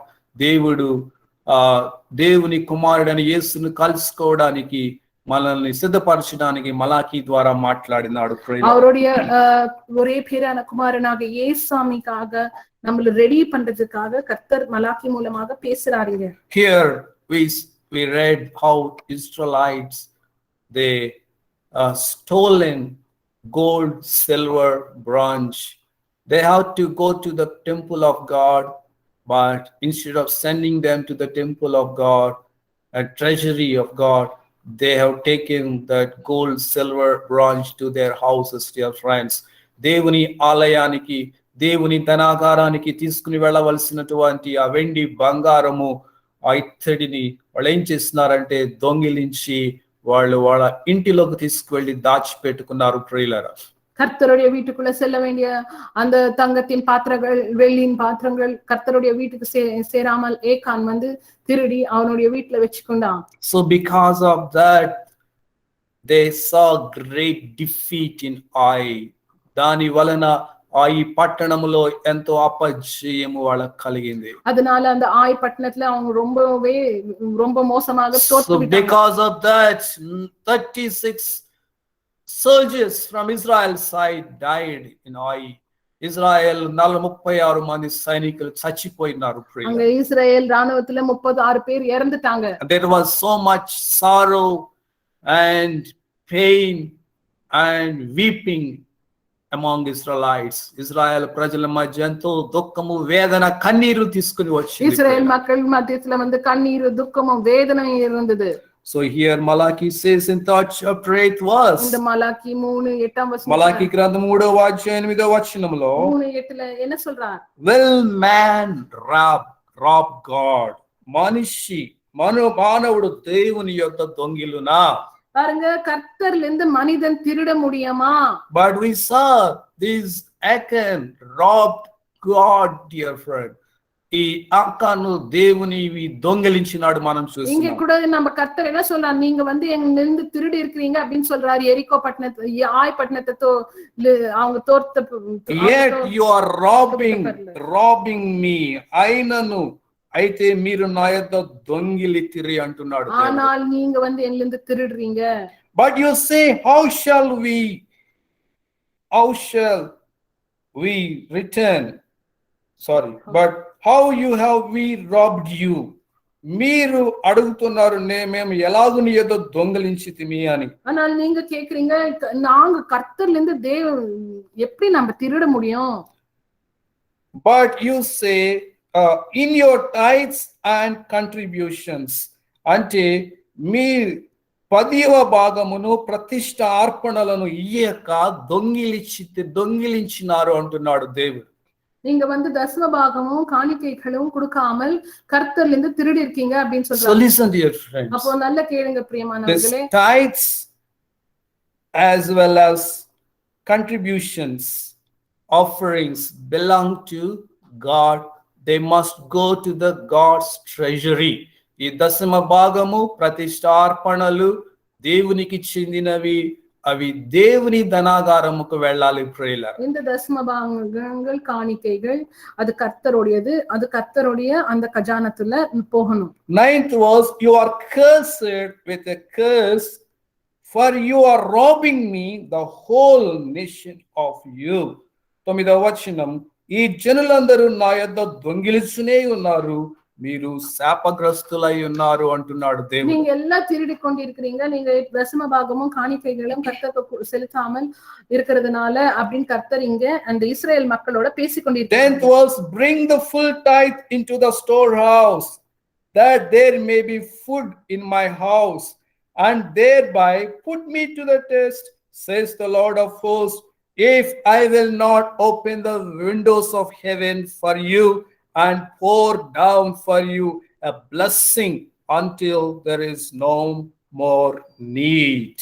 [SPEAKER 1] దేవుని కుమారుడైన యేసును కలుసుకోవడానికి మనల్ని సిద్ధపరచడానికి మలాకి ద్వారా మాట్లాడినాడు.
[SPEAKER 2] அவருடைய ஒரே பேரான குமாரனாக ஏசாமிக்காக நம்மள ரெடி பண்றதுக்காக கர்த்தர் மலாக்கி மூலமாக பேசுறாருங்க.
[SPEAKER 1] Here we read how Israelites, they stolen gold, silver, bronze. They had to go to the temple of God, But instead of sending them to the temple of God, a treasury of God, they have taken that gold, silver, bronze to their houses, dear friends. దేవుని ఆలయానికి, దేవుని ధనాగారానికి తీసుకుని వెళ్ళవలసినటువంటి ఆ వెండి, బంగారము, ఆ ఇత్తడిని వాళ్ళు ఏం చేస్తున్నారంటే దొంగిలించి వాళ్ళు వాళ్ళ ఇంటిలోకి తీసుకువెళ్ళి దాచిపెట్టుకున్నారు ప్రియులారా.
[SPEAKER 2] கர்த்தருடைய வீட்டுக்குள்ள செல்ல வேண்டிய அந்த தங்கத்தின் பாத்திரங்கள், வெள்ளியின் பாத்திரங்கள் கர்த்தருடைய வீட்டுக்கு சேராமல் ஏகான் வந்து திருடி அவனுடைய வீட்டுல வச்சுக்கொண்டான்.
[SPEAKER 1] So because of that they saw great defeat in Ai. దాని వలన ఆయి పట్టణములో ఎంతో అపజయము వాళ్ళకి కలిగింది.
[SPEAKER 2] அதனால அந்த ஆய் பட்டணத்துல அவங்க ரொம்ப மோசமாக தோற்று விட்டாங்க.
[SPEAKER 1] So because of that 36 soldiers from Israel's side died in Ai. Israel 36 మంది సైనికులు చచ్చిపోయినారు.
[SPEAKER 2] అங்க ఇజ్రాయెల్ రాணுவத்துல 36 పేరు ఇறந்துட்டாங்க.
[SPEAKER 1] There was so much sorrow and pain and weeping among Israelites. Israel ప్రజల మధ్య ఎంతో దుఃఖము, వేదన, కన్నీరు తీసుకుని వచ్చింది.
[SPEAKER 2] ఇజ్రాయెల్ மக்கள் మధ్యలో வந்து కన్నీరు, దుఃఖము, వేదన இருந்தது.
[SPEAKER 1] So here Malachi says in third chapter 8th verse.
[SPEAKER 2] இந்த மலாக்கி 3:8 வசனம்.
[SPEAKER 1] మలాకి గ్రంథం 3వ అధ్యాయం 8వ వచనంలో
[SPEAKER 2] 3:8ல என்ன சொல்றார்?
[SPEAKER 1] Will man rob God? మానవుడు దేవుని యొక్క దొంగిలునా?
[SPEAKER 2] பாருங்க, கர்த்தர்ல இருந்து மனிதன் திருட முடியுமா?
[SPEAKER 1] But we saw this Achan robbed God, dear friend. ఈ ఆకాను దేవుని దొంగిలించినాడు మనం చూస్తున్నాం.
[SPEAKER 2] இங்க கூட நம்ம கர்த்தர் என்ன சொல்றார்? நீங்க வந்து எங்கிருந்து திருடி இருக்கீங்க அப்படின்னு சொல்றாரு. எரிகோ பட்டணத்தை, ஆய் பட்டணத்தை அவங்க தோர்த்த.
[SPEAKER 1] Yet you are robbing me. అయినను అయితే మీరు నా యొద్ద దొంగిలితిరి అంటున్నాడు.
[SPEAKER 2] ஆனால் நீங்க வந்து ఎన్నిందు திருடுறீங்க.
[SPEAKER 1] But you say, how shall we return? Sorry, but how have we robbed you? మీరు అడుగుతున్నారు మేము ఎలాగు నీ యొద్ద దొంగిలించితిమి అని.
[SPEAKER 2] ஆனால் நீங்க கேக்குறீங்க நாங்க கர்த்தர்ல இருந்து எப்படி நம்ம திருட முடியும்?
[SPEAKER 1] But you say in your tithes and contributions, అంటే మీ 10వ భాగమును ప్రతిష్ఠ అర్పణలను ఇయ్యక దొంగిలించినారు అంటున్నాడు దేవుడు.
[SPEAKER 2] நீங்க வந்து தசம பாகமும் காணிக்கைகளும் கொடுக்காமல் கர்த்தர்ல இருந்து திருடி இருக்கீங்க அப்படின்னு சொல்றாங்க.
[SPEAKER 1] So listen dear friends.
[SPEAKER 2] அப்போ நல்ல கேளுங்க பிரியமானவர்களே.
[SPEAKER 1] The tithes as well as contributions, offerings belong to God. They must go to the God's treasury. ఈ దశమ భాగము ప్రతిష్ఠార్పణలు దేవునికి చెందినవి. అవి దేవుని ధనాగారముకు వెళ్ళాలి ప్రియులారా.
[SPEAKER 2] இந்த தசம பாகங்கள், காணிக்கைகள் அது கர்த்தருடையது. அது கர்த்தருடைய அந்த ఖజానాத்துல போகணும்.
[SPEAKER 1] 9th verse, you are cursed with a curse, for you are robbing me, the whole nation of you. 9వ వచనం, ఈ జనులందరూ నా యొద్ద దొంగిలించునే ఉన్నారు, మీరు శాపగ్రస్తులై ఉన్నారు అంటున్నాడు దేవుడు.
[SPEAKER 2] நீங்க எல்லாம் திருடி கொண்டிருக்கிறீங்க, நீங்க தசம பாகமும் காணிக்கைகளும் கர்த்தருக்கு செலுத்தாமல் இருக்கிறதுனால அப்படின்னு கர்த்தர் இங்க அந்த இஸ்ரவேல் மக்களோட பேசிக் கொண்டிருக்கிறார்.
[SPEAKER 1] 10th verse, bring the full tithe into the storehouse, that there may be food in my house, and thereby put me to the test, says the Lord of hosts, if I will not open the windows of heaven for you and pour down for you a blessing until there is no more need.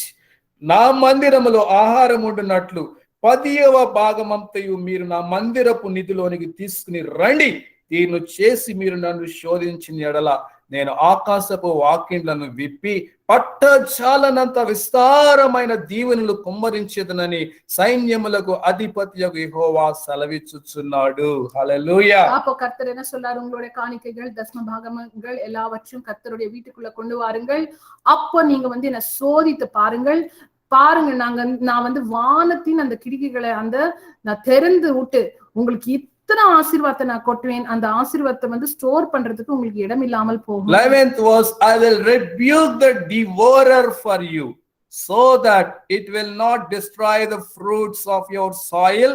[SPEAKER 1] నా మందిరములో ఆహారం ఉండునట్లు 10వ భాగమంతయు మీరు నా మందిరపు నిధిలోనికి తీసుకుని రండి. దీన్ని చేసి మీరు నన్ను శోధించిన ఎడల నేను ఆకాశపు వాకిండ్లను విప్పి పట్టజాలనంత విస్తారమైన దీవెనలు కుమ్మరించేదనని సైన్యములకు అధిపతియగు యెహోవా సెలవిచ్చుచున్నాడు. హల్లెలూయా.
[SPEAKER 2] அப்போ கர்த்தர் என்ன சொல்றாரு? உங்களுடைய காணிக்கைகள், தசம பாகங்கள் எல்லாவற்றையும் கர்த்தருடைய வீட்டுக்குள்ள கொண்டு வாருங்கள். அப்போ நீங்க வந்து என்ன சோதித்து பாருங்க. நான் வந்து வானத்தின் அந்த கிடிகைகளை நான் திறந்து விட்டு உங்களுக்கு இத்தனை ஆசீர்வாதத்தை நான் கொட்டுவேன். அந்த ஆசீர்வாதத்தை வந்து ஸ்டோர் பண்றதுக்கு உங்களுக்கு இடம் இல்லாமல் போகும்.
[SPEAKER 1] 11th verse, I will rebuke the devourer for you, so that it will not destroy the fruits of your soil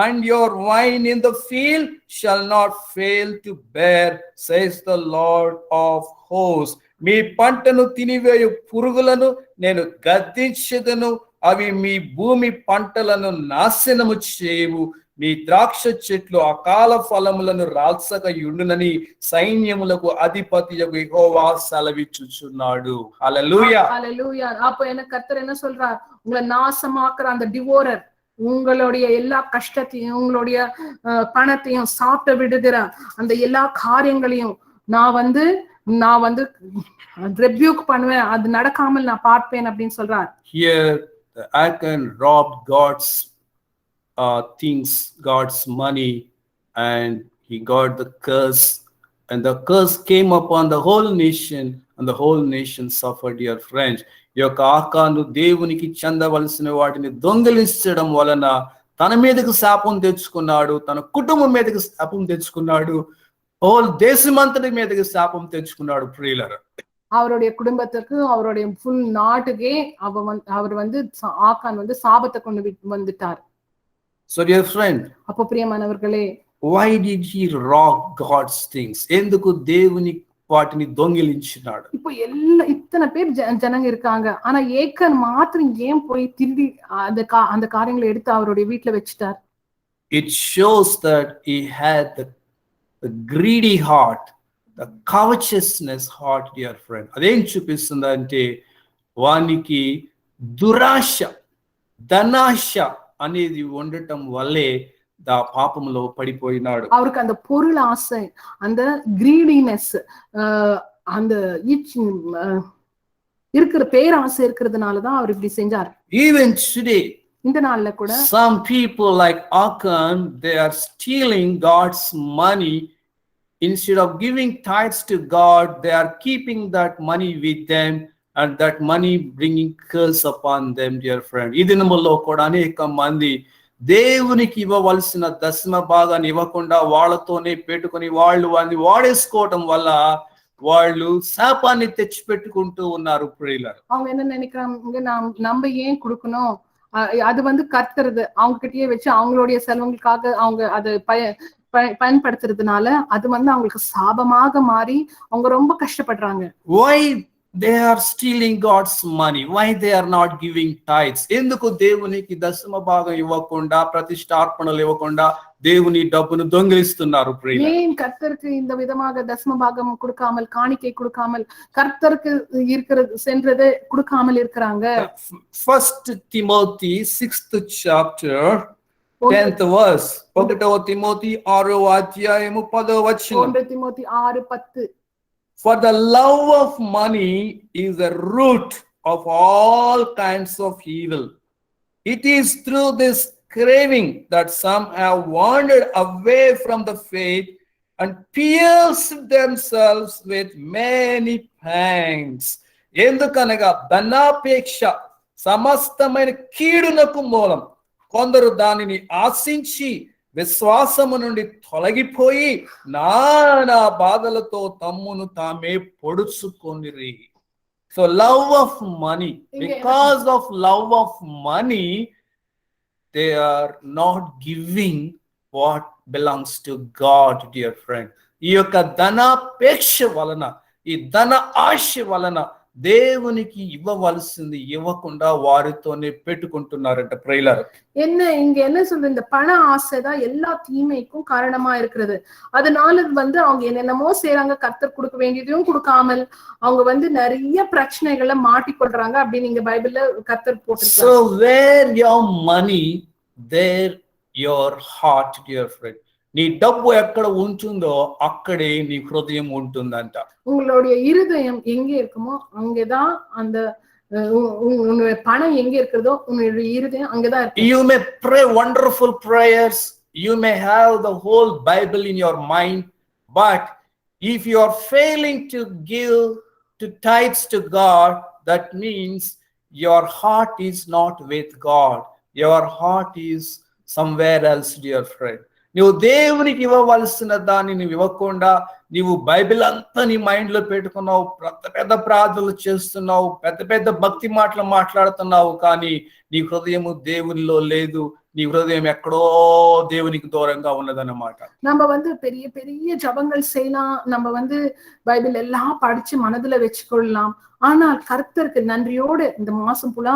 [SPEAKER 1] and your wine in the field shall not fail to bear, says the Lord of hosts. మీ పంటను తినివేయు పురుగులను నేను గద్దించెదను, అవి మీ భూమి పంటలను నాశనము చేయవు. మీ ద్రాక్ష చెట్లు అకాల ఫలములను రాల్సక యుండునని సైన్యములకు అధిపతియగు యెహోవా సెలవిచ్చుచున్నాడు. హల్లెలూయా.
[SPEAKER 2] ஹalleluya. அப்ப என்ன கர்த்தர் என்ன சொல்றார்? உங்களை நாசமாக்குற அந்த டிவோரர் உங்களுடைய எல்லா கஷ்டத்தையும் உங்களுடைய பணத்தையும் சாப்பிட்டு விடுகிற அந்த எல்லா காரியங்களையும் நான் வந்து ரெபியூக் பண்ணுவேன், அது நடக்காமல் நான் பார்ப்பேன் அப்படின்னு சொல்றார்.
[SPEAKER 1] Here Achan robbed God's things, God's money, and he got the curse, and the curse came upon the whole nation, and the whole nation suffered, dear friends. ఈ యొక్క ఆకాను దేవునికి చెందవలసిన వాటిని దొంగిలించడం వలన తన మీదకు శాపం తెచ్చుకున్నాడు, తన కుటుంబం మీదకి శాపం తెచ్చుకున్నాడు, హోల్ దేశమంతటి మీదకి శాపం తెచ్చుకున్నాడు. ప్రియులారా,
[SPEAKER 2] அவருடைய குடும்பத்துக்கு அவருடைய ஃபுல் நாட்டுக்கே அவர் வந்து ஆக்கான் வந்து சாபத்தை கொண்டு வந்துட்டார்.
[SPEAKER 1] So dear friend,
[SPEAKER 2] அப்போ பிரியமானவர்களே,
[SPEAKER 1] why did he rob God's things? ఎందుకు దేవుని వాటిని దొంగిలించినాడు?
[SPEAKER 2] இப்போ இத்தனை பேர் ஜனங்க இருக்காங்க, ஆனா ஏக்கன் மாத்திரம் ஏன் போய் திருடி அந்த காரியங்களை எடுத்து அவருடைய வீட்டுல வச்சுட்டார்?
[SPEAKER 1] It shows that he had the greedy heart, the covetousness heart, dear friend. అదేం చూపిస్తుందంటే వానికి దురాశ, ధనాశ అనేది ఉండటం వల్లే పాపంలో పడిపోయినాడు.
[SPEAKER 2] அவருக்கு அந்த பொருள் ஆசை, அந்த கிரீடினஸ், அந்த இருக்கிற பேராசை இருக்கிறதுனாலதான் அவர் இப்படி செஞ்சார்.
[SPEAKER 1] Even today,
[SPEAKER 2] இந்த நாள்ல கூட
[SPEAKER 1] some people like Achan, they are stealing God's money. Instead of giving tithes to God, they are keeping that money with them, and that money bringing curse upon them, dear friend. ఈ దినముల్లో కూడా అనేక మంది దేవునికి ఇవ్వవలసిన దశమ భాగాన్ని ఇవ్వకుండా వాళ్ళతోనే పెట్టుకుని వాళ్ళు వాడిని వాడేసుకోవటం వల్ల వాళ్ళు శాపాన్ని తెచ్చి పెట్టుకుంటూ ఉన్నారు. ప్రియులారా,
[SPEAKER 2] அவங்க என்ன நினைக்கிறாங்க, நம்ம ஏன் கொடுக்கணும், அது வந்து கர்த்தருது, அவங்க கிட்டயே வச்சு அவங்களுடைய செலவுகளுக்காக அவங்க அதை பயன்படுத்துறதுனால அது வந்து அவங்களுக்கு சாபமாக மாறி அவங்க ரொம்ப கஷ்டப்படுறாங்க.
[SPEAKER 1] Why they are stealing God's money? Why they are not giving tithes? ఎందుకు దేవునికి దశమ భాగం ఇవ్వకుండా, ప్రతిష్ఠార్పణలు ఇవ్వకుండా దేవుని డబ్బును దొంగిలిస్తున్నారు?
[SPEAKER 2] ஏன் கர்த்தருக்கு இந்த விதமாக தசம பாகம் கொடுக்காமல், காணிக்கை கொடுக்காமல், கர்த்தருக்கு இருக்கிறது சென்றதை கொடுக்காமல் இருக்கிறாங்க?
[SPEAKER 1] 1 Timothy 6th chapter 10th verse. 1 Timothy 6వ అధ్యాయము 10వ వచనం.
[SPEAKER 2] 1 Timothy 6:10.
[SPEAKER 1] For the love of money is the root of all kinds of evil. It is through this craving that some have wandered away from the faith and pierced themselves with many pangs. ఎందుకనగా ధనాపేక్ష సమస్తమైన కీడునకు మూలం. కొందరు దానిని ఆశించి విశ్వాసము నుండి తొలగిపోయి నానా బాధలతో తమ్మును తామే పొడుచుకొనిరి. So love of money, because of love of money, they are not giving what belongs to God, dear friend. ఈ యొక్క ధనాపేక్ష వలన, ఈ ధన ఆశ వలన దేవునికి ఇవ్వవలసింది ఇవ్వకుండా వారితోనే పెట్టుకుంటున్నారంట. ప్రియులారా,
[SPEAKER 2] இங்க என்ன சொல்றது, இந்த பண ஆசைதான் எல்லா தீமைக்கும் காரணமா இருக்கிறது. அதனால அவங்க என்னென்னமோ செய்யறாங்க, கர்த்தர் கொடுக்க வேண்டியதையும் கொடுக்காமல் அவங்க நிறைய பிரச்சனைகளை மாட்டிக்கொள்றாங்க அப்படின்னு இங்க பைபிள்ல கர்த்தர் போட்டிருக்காரு.
[SPEAKER 1] So where your money, there your heart, dear friend. నీ డబ్బు ఎక్కడ ఉంటుందో అక్కడే నీ హృదయం ఉంటుందంట.
[SPEAKER 2] உங்களுடைய இருதயம் எங்க இருக்குமோ அங்கதான் அந்த உங்களுடைய பணம் எங்க இருக்கிறதோ உங்களுடைய இருதயம் அங்கதான் இருக்கு.
[SPEAKER 1] You may pray wonderful prayers, you may have the whole Bible in your mind, but if you are failing to give to tithes to God, that means your heart is not with God. Your heart is somewhere else, dear friend. నువ్వు దేవునికి ఇవ్వవలసిన దాన్ని నువ్వు ఇవ్వకుండా నీవు Bible అంతా నీ mind లో పెట్టుకున్నావు, పెద్ద పెద్ద ప్రార్థనలు చేస్తున్నావు, పెద్ద పెద్ద భక్తి మాటలు మాట్లాడుతున్నావు, కానీ నీ హృదయము దేవునిలో లేదు. నీ హృదయం ఎక్కడో దేవునికి దూరంగా ఉన్నదన్నమాట.
[SPEAKER 2] நம்ம வந்து பெரிய பெரிய ஜபங்கள் செய்யலாம், நம்ம வந்து பைபிள் எல்லாம் படிச்சு மனதுல வச்சுக்கொள்ளலாம். ஆனால் கர்த்தருக்கு நன்றியோடு இந்த மாசம் புலா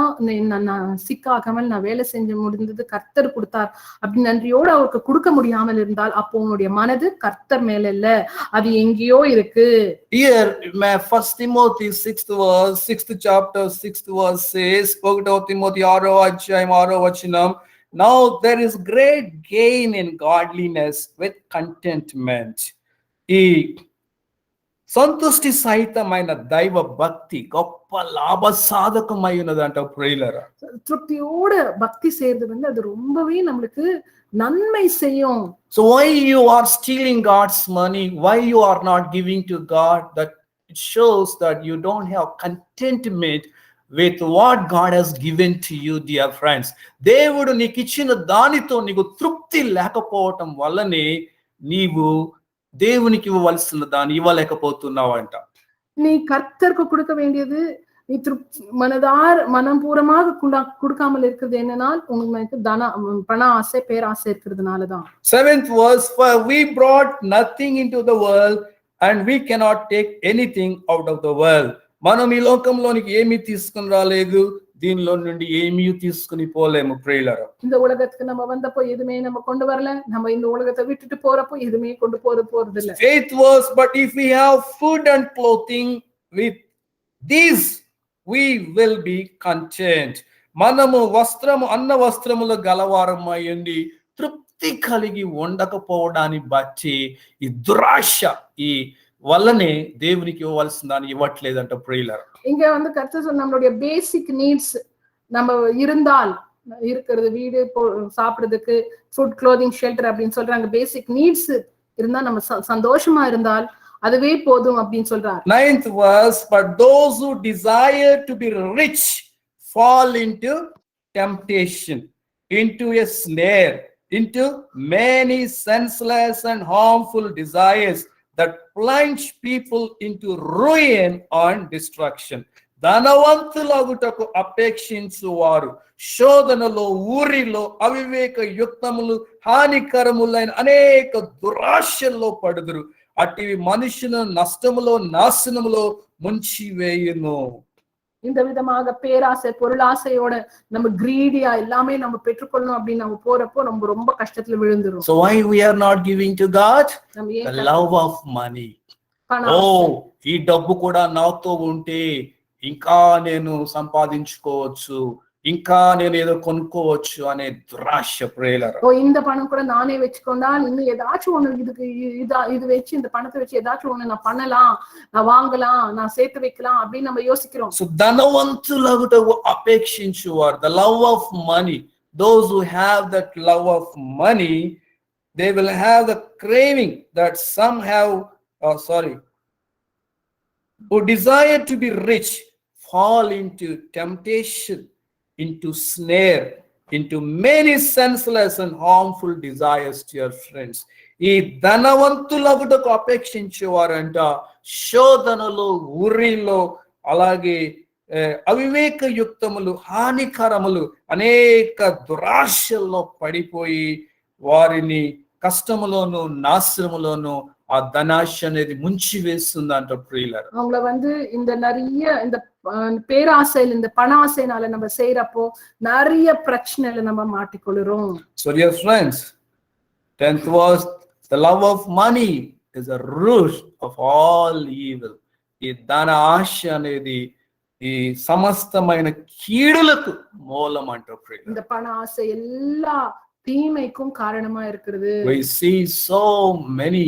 [SPEAKER 2] நான் சிக்காகாமல் நான் வேலை செஞ்சு முடிந்தது கர்த்தர் கொடுத்தார் அப்படி நன்றியோடு அவருக்கு கொடுக்க முடியாமல் இருந்தால் அப்போ உன்னுடைய மனது கர்த்தர் மேல இல்ல, அது எங்கேயோ இருக்கு.
[SPEAKER 1] Here, 1 Timothy 6th chapter 6th verse says, Timothy 6వ అధ్యాయం 6వ వచనం, now there is great gain in godliness with contentment. ఈ సంతుష్టి సహితమైన దైవ భక్తి గొప్ప లాభ సాధకమై ఉన్నదంట ప్రియులారా.
[SPEAKER 2] திருப்தியோடு பக்தி செய்யறது வந்து அது ரொம்பவே நம்மளுக்கு நன்மை செய்யும்.
[SPEAKER 1] So why you are stealing God's money, why you are not giving to God, that it shows that you don't have contentment with what God has given to you, dear friends. దేవుడు నీకు ఇచ్చిన దానితో నీకు తృప్తి లేకపోవటం వల్లనే నీవు దేవునికి ఇవ్వవలసిన దాన్ని ఇవ్వలేకపోతున్నావంట.
[SPEAKER 2] நீ கர்த்தருக்கு கொடுக்க வேண்டியது நீ மனம் பூரமாக கொடுக்காமல் இருக்கிறது என்னன்னா உங்களுக்கு பண ஆசை பேராசை இருக்கிறதுனாலதான்.
[SPEAKER 1] 7th verse, for we brought nothing into the world and we cannot take anything out of the world. మనం ఈ లోకంలోనికి ఏమీ తీసుకుని రాలేదు, దీనిలో నుండి ఏమీ తీసుకుని పోలేము ప్రియులారా.
[SPEAKER 2] இந்த உலகத்துக்கு நம்ம வந்தப்போ எதுவுமே நம்ம கொண்டு வரல, நம்ம இந்த உலகத்தை விட்டுட்டு போறப்போ எதுவுமே கொண்டு போறது இல்ல.
[SPEAKER 1] 8th verse, but if we have food and clothing, with these we will be content. మనము అన్న వస్త్రములు గలవారమై ఉండి తృప్తి కలిగి ఉండకపోవడాన్ని బట్టి ఈ దురాశ ఈ వల్లనే దేవునికి ఇవ్వవలసిన దాన్ని ఇవ్వట్లేదంట ప్రియులారా.
[SPEAKER 2] இங்க வந்து கர்த்தர் சொன்ன நம்மளுடைய பேசிக் நீட்ஸ் நம்ம இருந்தால் இருக்கிறது, வீடு சாப்பிடுறதுக்கு ஃபுட் க்ளோதிங் ஷெல்டர் அப்படின்னு சொல்றாங்க, பேசிக் நீட்ஸ் இருந்தா நம்ம சந்தோஷமா இருந்தால் அதுவே போதும் அப்படின்னு சொல்றாங்க.
[SPEAKER 1] 9th verse, but those who desire to be rich fall into temptation, into a snare, into many senseless and harmful desires that plunge people into ruin and destruction. ధనవంతులగుటకు అపేక్షించు వారు శోధనలో ఊరిలో అవివేక యుక్తములు హానికరములైన అనేక దురాశల్లో పడుదురు, అటివి మనుషుల నష్టములో నాశనములో ముంచివేయును.
[SPEAKER 2] இந்த விதமாக பேராசை பொருளாசையோட நம்ம கிரீடியா எல்லாமே நம்ம பெற்றுக்கொள்ளணும் அப்படின்னு நம்ம போறப்போ நம்ம ரொம்ப கஷ்டத்துல விழுந்துரும்.
[SPEAKER 1] So why we are not giving to God? The love of money. ఈ డబ్బు కూడా నాతో ఉంటే ఇంకా నేను సంపాదించుకోవచ్చు, ఇంకా నేను ఏదో కొనుక్కోవచ్చు అనే దురాశ ప్రియులారా.
[SPEAKER 2] இந்த பணம் கூட நானே வச்சுக்கொண்டால் இன்னும் ஏதாச்சும் ஒண்ணு இதுக்கு இது வச்சு இந்த பணத்தை வச்சு ஏதாச்சும் ஒண்ணு நான் பண்ணலாம், நான் வாங்கலாம், நான் சேர்த்து வைக்கலாம் அப்படின்னு நம்ம யோசிக்கிறோம்.
[SPEAKER 1] So ధనవంతులగుటకు అపేక్షించువారు, the love of money, those who have that love of money, they will have the craving that some have who desire to be rich fall into temptation, into snare, into many senseless and harmful desires, dear friends. ఈ ధనవంతులగుటకు అపేక్షించేవారంట శోధనలో ఊరిలో అలాగే అవివేక యుక్తములు హానికరములు అనేక దురాశల్లో పడిపోయి వారిని కష్టములోను నాశనములోను ఆ ధనాశ అనేది ముంచి వేస్తుందంట ప్రియులారా.
[SPEAKER 2] அவங்கள வந்து இந்த நிறைய இந்த பேராசையில இந்த பண ஆசைனால நம்ம செய்யறப்போ நிறைய பிரச்சனையில நம்ம மாட்டிக்கொள்ளுறோம்.
[SPEAKER 1] So dear friends, 10th verse, the love of money is a root of all evil. ఈ ధన ఆశ అనేది ఈ సమస్తమైన కీడులకు మూలం అంట ప్రియులారా.
[SPEAKER 2] இந்த பண ஆசை எல்லா தீமைக்கும் காரணமா இருக்கிறது.
[SPEAKER 1] We see so many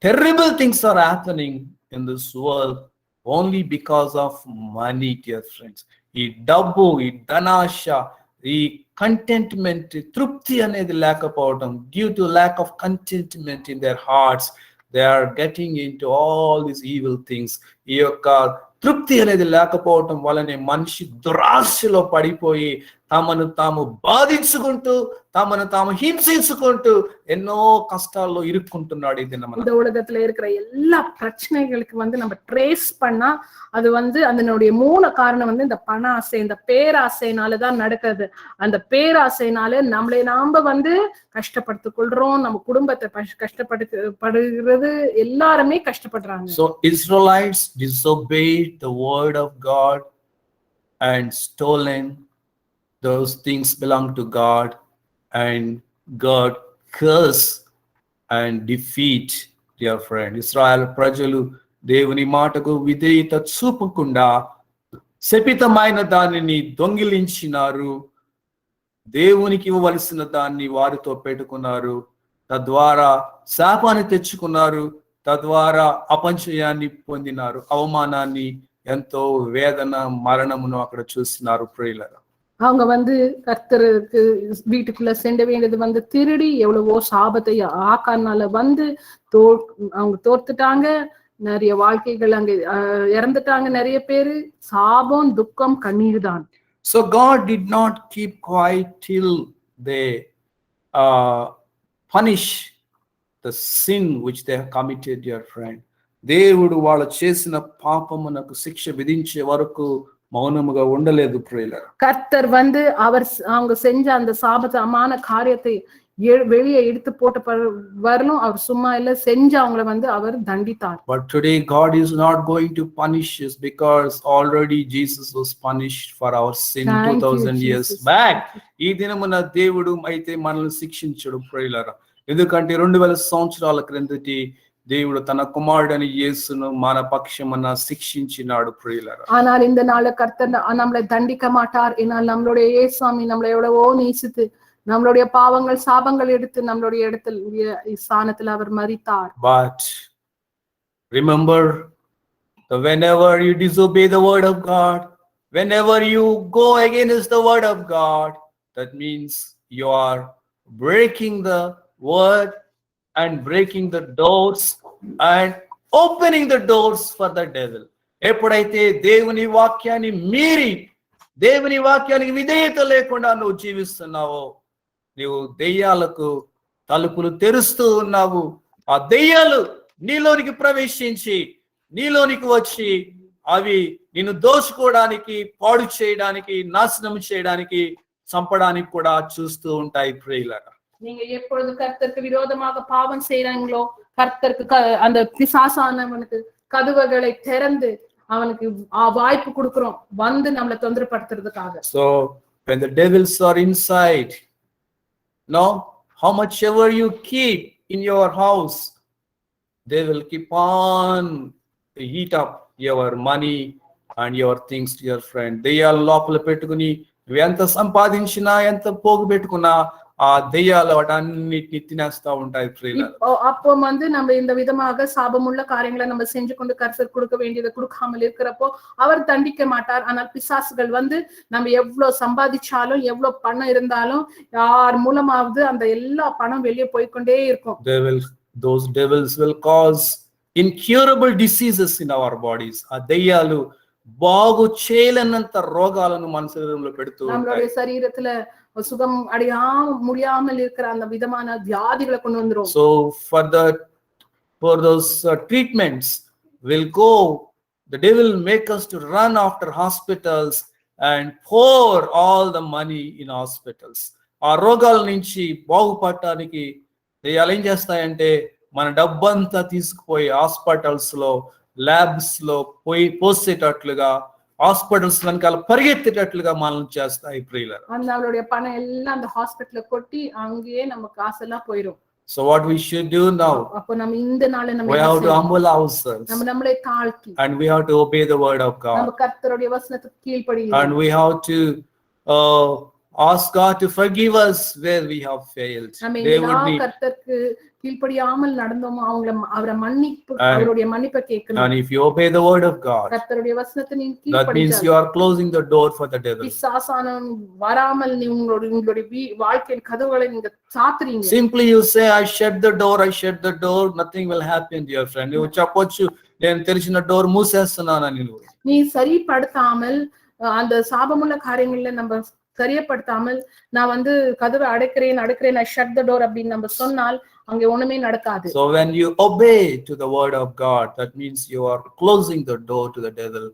[SPEAKER 1] terrible things are happening in this world only because of money, dear friends. ఈ డబ్బు, ఈ ధనాశ, ఈ కంటెంట్మెంట్, తృప్తి అనేది లేకపోవడం, due to lack of contentment in their hearts, they are getting into all these evil things. ఈ యొక్క తృప్తి అనేది లేకపోవటం వలనే మనిషి దురాశలో పడిపోయి తమను తాము బాధించుకుంటూ తమను తాము హింసించుకుంటూ ఎన్నో కష్టాల్లో ఇరుక్కుంటున్నాడు ఈ దినమున.
[SPEAKER 2] இந்த உலகத்துல இருக்கிற எல்லா பிரச்சனைகளுக்கு வந்து நம்ம ட்ரேஸ் பண்ணா அது வந்து அதனுடைய மூல காரணம் வந்து இந்த பண ஆசை, இந்த பேராசைனாலதான் நடக்குது. அந்த பேராசைனால நம்மளை நாம வந்து கஷ்டப்படுத்திக் கொள்றோம், நம்ம குடும்பத்தை கஷ்டப்படுகிறது, எல்லாருமே கஷ்டப்படுறாங்க.
[SPEAKER 1] So Israelites disobeyed the word of God and stolen those things belong to God, and God curse and defeat, dear friend. Israel ప్రజలు దేవుని మాటకు విధేయత చూపకుండా శపితమైన దానిని దొంగిలించినారు, దేవునికి ఇవ్వవలసిన దాన్ని వారితో పెట్టుకున్నారు, తద్వారా శాపాన్ని తెచ్చుకున్నారు, తద్వారా అపంచయాన్ని పొందినారు, అవమానాన్ని, ఎంతో వేదన, మరణమును అక్కడ చూస్తున్నారు ప్రియులారా.
[SPEAKER 2] அவங்க வந்து கர்த்தருக்கு வீட்டுக்குள்ள சென்ற வேண்டியது வந்து திருடி எவ்வளவோ சாபத்தை ஆக்கானால வந்து அவங்க தோர்த்துட்டாங்க. நிறைய வாழ்க்கைகள் அங்க இறந்துட்டாங்க, நிறைய பேரு. சாபம், துக்கம், கண்ணீர் தான்.
[SPEAKER 1] So God did not keep quiet till they punish the sin which they have committed, dear friend. దేవుడు వాళ్ళు చేసిన పాపమునకు శిక్ష విధించే వరకు మౌనముగా ఉండలేదు ప్రియులారా.
[SPEAKER 2] கர்த்தர் வந்து அவங்க செஞ்ச அந்த சாபமான காரியத்தை வெளியே எடுத்து போட்ட வரலும் அவர் சும்மா இல்ல, செஞ்சு அவங்கள வந்து அவர் தண்டித்தார்.
[SPEAKER 1] But today God is not going to punish us because already Jesus was punished for our sin 2000 years back. ఈ దినమున దేవుడు అయితే మనల్ని శిక్షించడు ప్రియులారా. ఎందుకంటే 2000 సంవత్సరాల క్రిందటి దేవుడు తన కుమారుడని యేసును మన పక్షమున శిక్షించినాడు ప్రియులారా.
[SPEAKER 2] ஆனால் இந்த நாள கர்த்தர் நம்மளை தண்டிக்க மாட்டார். ஏனால் நம்மளுடைய இயேசுவாமி நம்மளை எவ்வளவோ நேசித்து நம்மளுடைய பாவங்கள் சாபங்கள் எடுத்து நம்மளுடைய ஸ்தானத்தில் அவர் மரித்தார்.
[SPEAKER 1] But remember, whenever you disobey the word of God, whenever you go against the word of God, that means you are breaking the word and breaking the doors and opening the doors for the devil. ఎప్పుడైతే దేవుని వాక్యాన్ని మీరి దేవుని వాక్యానికి విధేయత లేకుండా నువ్వు జీవిస్తున్నావో, నీవు దెయ్యాలకు తలుపులు తెరుస్తూ ఉన్నావు. ఆ దెయ్యాలు నీలోనికి ప్రవేశించి నీలోనికి వచ్చి అవి నిన్ను దోచుకోవడానికి, పాడు చేయడానికి, నాశనం చేయడానికి, చంపడానికి కూడా చూస్తూ ఉంటాయి ప్రియులారా.
[SPEAKER 2] நீங்க எப்பொழுது கர்த்தருக்கு விரோதமாக பாவம் செய்யறாங்களோ, கர்த்தருக்கு அந்த பிசாசானவனுக்கு கதவுகளை திறந்து அவனுக்கு வாய்ப்பு கொடுக்கிறோம் வந்து நம்மளை தொந்தரப்படுத்துறதுக்காக.
[SPEAKER 1] So when the devils are inside, no, how much ever you keep in your house, they will keep on to heat up your money and your things, dear friend. దెయ్యాల లోపల పెట్టుకుని నువ్వు ఎంత సంపాదించినా ఎంత పోగు పెట్టుకున్నా ఆ దెయ్యాలు వాటన్నిటిని తినేస్తా ఉంటాయి ప్రియులారా.
[SPEAKER 2] அப்போ வந்து நம்ம இந்த விதமாக சாபமுள்ள காரியங்களை நம்ம செஞ்சு கொண்டு கர்த்தர் கொடுக்க வேண்டியதை கொடுக்காமல் இருக்கிறப்போ அவர் தண்டிக்க மாட்டார். ஆனால் பிசாசுகள் வந்து நம்ம எவ்வளவு சம்பாதிச்சாலும் எவ்வளவு பணம் இருந்தாலும் யார் மூலமாவது அந்த எல்லா பணம் வெளியே போய்கொண்டே இருக்கும்.
[SPEAKER 1] Those devils will cause incurable diseases in our bodies. ఆ దెయ్యాలు బాగు చేయలేనంత రోగాలను మన శరీరంలో పెడుతూ ఉంటాయి.
[SPEAKER 2] நம்மளுடைய சரீரத்துல சுகம் முடியாமல் இருக்கிற அந்த விதமான வியாதிகளை கொண்டு வந்துரும்.
[SPEAKER 1] So for those treatments will go, the devil make us to run after hospitals and pour all the money in hospitals. ఆ రోగాల నుంచి బాగుపడటానికి దెయ్యాలు ఏం చేస్తాయంటే మన డబ్బంతా తీసుకుపోయి హాస్పిటల్స్ లో, ల్యాబ్స్ లో పోసేటట్లుగా, ஹாஸ்பிடல்ஸ் வெனக்கால பரிகெத்திட்டட்லுగా మనం చేస్తాయి ప్రియులారా.
[SPEAKER 2] நம்மளுடைய பணம் எல்லாம் அந்த ஹாஸ்பிடல்ல கொட்டி அங்கேயே நம்ம காசெல்லாம் போயிடும்.
[SPEAKER 1] So what we should do now?
[SPEAKER 2] அப்ப நம்ம இந்த நாளே நம்ம
[SPEAKER 1] we have to humble ourselves.
[SPEAKER 2] நம்மளை தாழ்த்தி
[SPEAKER 1] and we have to obey the word of God.
[SPEAKER 2] நம்ம கர்த்தருடைய வசனத்துக்கு கீழ்ப்படியணும்.
[SPEAKER 1] and we have to ask God to forgive us where we have failed.
[SPEAKER 2] நம்ம கர்த்தருக்கு கீழ்ப்படியாமல் நடந்தோமோ அவரை மன்னிப்பு, அவருடைய மன்னிப்பை கேட்கணும்.
[SPEAKER 1] and if you obey the word of God,
[SPEAKER 2] கர்த்தருடைய வசனத்தை நீ
[SPEAKER 1] கீழ்ப்படிந்தால், that means you are closing the door for the devil.
[SPEAKER 2] பிசாசானவன் வராமல் நீ உங்களுடைய வாழ்க்கையின் கதவுகளை நீங்க சாத்துறீங்க.
[SPEAKER 1] simply you say I shut the door, nothing will happen, dear friend. you చెప్పొచ్చు నేను తెరిచిన డోర్ మూసేస్తున్నానని.
[SPEAKER 2] நீ சரிப்படுத்தாமல் அந்த சாபமுள்ள காரியங்கள்ல நம்ம தெரியப்படுத்தாமல் நான் வந்து கதவை அடைக்கிறேன், I shut the door அப்படின்னு நம்ம சொன்னால் அங்க ஒண்ணுமே நடக்காது.
[SPEAKER 1] So when you obey to the word of God, that means you are closing the door to the devil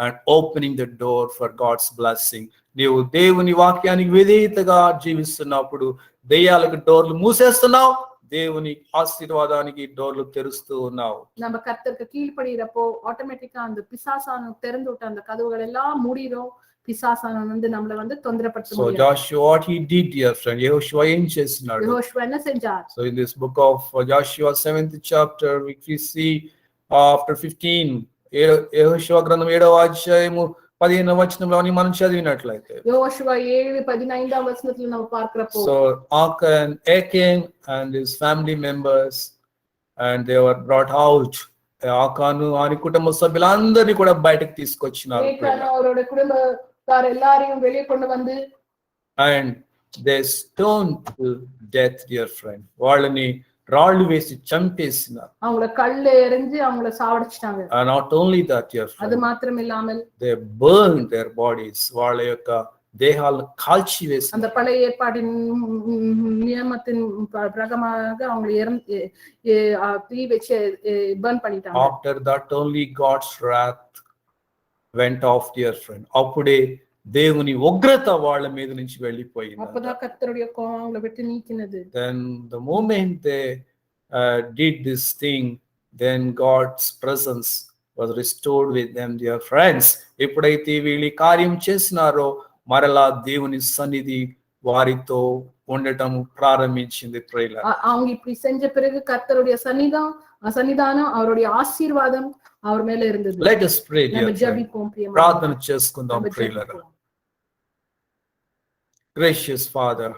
[SPEAKER 1] and opening the door for God's blessing. నీవు దేవుని వాక్యానికి విధేయతగా జీవిస్తున్నప్పుడు దెయ్యాలకు డోర్లు మూసేస్తున్నావు, దేవుని ఆశీర్వాదానికి డోర్లు తెరుస్తూ ఉన్నావు.
[SPEAKER 2] நம்ம கர்த்தருக்கு கீழ்ப்படிறப்போ ஆட்டோமேட்டிக்கா அந்த பிசாசான திறந்து விட்ட அந்த கதவுகள் எல்லாம் மூடிரும். பிசாசானவன் வந்து நம்மள வந்து தொந்தரப்படுத்த
[SPEAKER 1] So
[SPEAKER 2] முடியாது.
[SPEAKER 1] Joshua, what he did, dear friend, யெகோஷுவா ఏం చేస్తున్నాడు?
[SPEAKER 2] யெகோஷுவா என்ன செஞ்சார்?
[SPEAKER 1] So in this book of Joshua 7th chapter, we see after 15, యెహోషువ గ్రంథం 7వ అధ్యాయము 15వ వచనంలో మనం చదివినట్లయితే,
[SPEAKER 2] யோசுவா 7:15 வசனத்துல நம்ம பார்க்கிறப்போ,
[SPEAKER 1] so Achan and his family members, and they were brought out. ఆకాను ఆయన కుటుంబ సభ్యులందరినీ కూడా బయటకు తీసుకొచ్చినారు.
[SPEAKER 2] அவரோட குடும்பத்தார் எல்லாரையும் வெளியே கொண்டு வந்து,
[SPEAKER 1] and they stoned to death, dear friend. వాళ్ళని రాళ్ళు వేసి చంపేసినారు.
[SPEAKER 2] அவங்கள கல்ல எறிஞ்சு அவங்கள சாவடிச்சிட்டாங்க.
[SPEAKER 1] And not only that, dear friend,
[SPEAKER 2] அது மாத்திரம் இல்லாமல்
[SPEAKER 1] they burned their bodies. వాళ్ళ యొక్క దేహాలను కాల్చి వేసి,
[SPEAKER 2] அந்த பழைய ஏற்பாட்டின் நியமத்தின் பிரகாரமாக அவங்களை தீ வச்சு பர்ன் பண்ணிட்டாங்க.
[SPEAKER 1] after that only God's wrath went off, dear friend. అప్పుడే దేవుని ఉగ్రత వాళ్ళ మీద నుంచి వెళ్ళిపోయింది.
[SPEAKER 2] அப்பதான் கர்த்தருடைய கோபம் அவங்களை விட்டு நீக்கினது.
[SPEAKER 1] Then the moment they did this thing, then God's presence was restored with them, dear friends. ఎప్పుడైతే వీళ్ళు కార్యం చేసినారో మరలా దేవుని సన్నిధి వారితో ఉండటం ప్రారంభించింది. ప్రేయర్
[SPEAKER 2] அவங்க இப்படி செஞ்ச பிறகு கர்த்தருடைய சன்னிதானம் அவருடைய ஆசீர்வாదం அவர் மேல இருந்தது.
[SPEAKER 1] Let us pray, dear friend. ప్రార్థన చేసుకుందాం prayer. Gracious Father,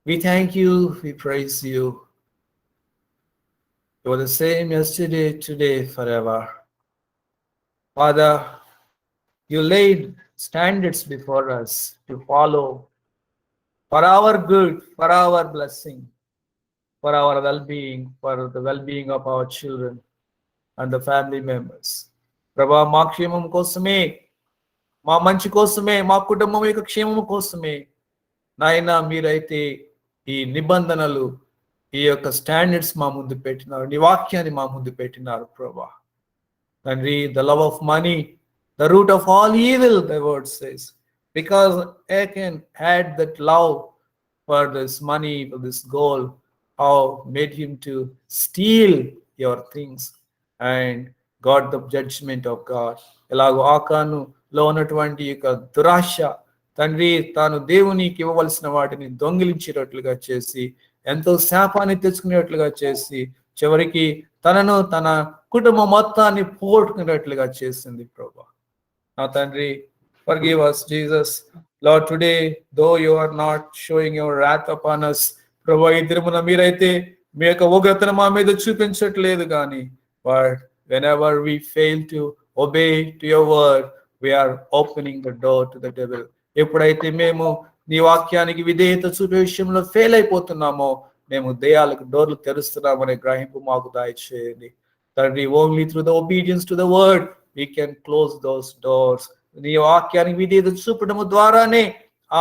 [SPEAKER 1] we thank you, we praise you. You are the same yesterday, today, forever. Father, you laid standards before us to follow for our good, for our blessing, for our well-being, for the well-being of our children and the family members. ప్రభా, మా క్షేమం కోసమే, మా మంచి కోసమే, మా కుటుంబం యొక్క క్షేమం కోసమే నాయనా మీరైతే ఈ నిబంధనలు, ఈ యొక్క స్టాండర్డ్స్ మా ముందు పెట్టినారు, నీ వాక్యాన్ని మా ముందు పెట్టినారు ప్రభా. తండ్రి, the love of money, the root of all evil, the word says, because Achan had that love for this money, for this gold, how made him to steal your things and got the judgment of God. ఎలాగో ఆకానులో ఉన్నటువంటి యొక్క దురాశ తండ్రి తాను దేవునికి ఇవ్వవలసిన వాటిని దొంగిలించేటట్లుగా చేసి, ఎంతో శాపాన్ని తెచ్చుకునేట్లుగా చేసి, చివరికి తనను తన కుటుంబం మొత్తాన్ని పోగొట్టుకునేట్లుగా చేసింది ప్రభా. నా తండ్రి, forgive us, Jesus. Lord, today, though you are not showing your wrath upon us, ప్రభా, ఈ దినమున మీరైతే మీ యొక్క ఉగ్రతను మా మీద చూపించట్లేదు కానీ, but whenever we fail to obey to your word, we are opening the door to the devil. ఎప్పుడైతే మేము నీ వాక్యానికి విధేయత చూపే విషయంలో ఫెయిల్ అయిపోతున్నామో, మేము దెయ్యాలకు డోర్లు తెరుస్తున్నామనే గ్రహింపు మాకు దయచేయండి తండ్రి. Only through the obedience to the word we can close those doors. నీ వాక్యానికి విధేయత చూపడము ద్వారానే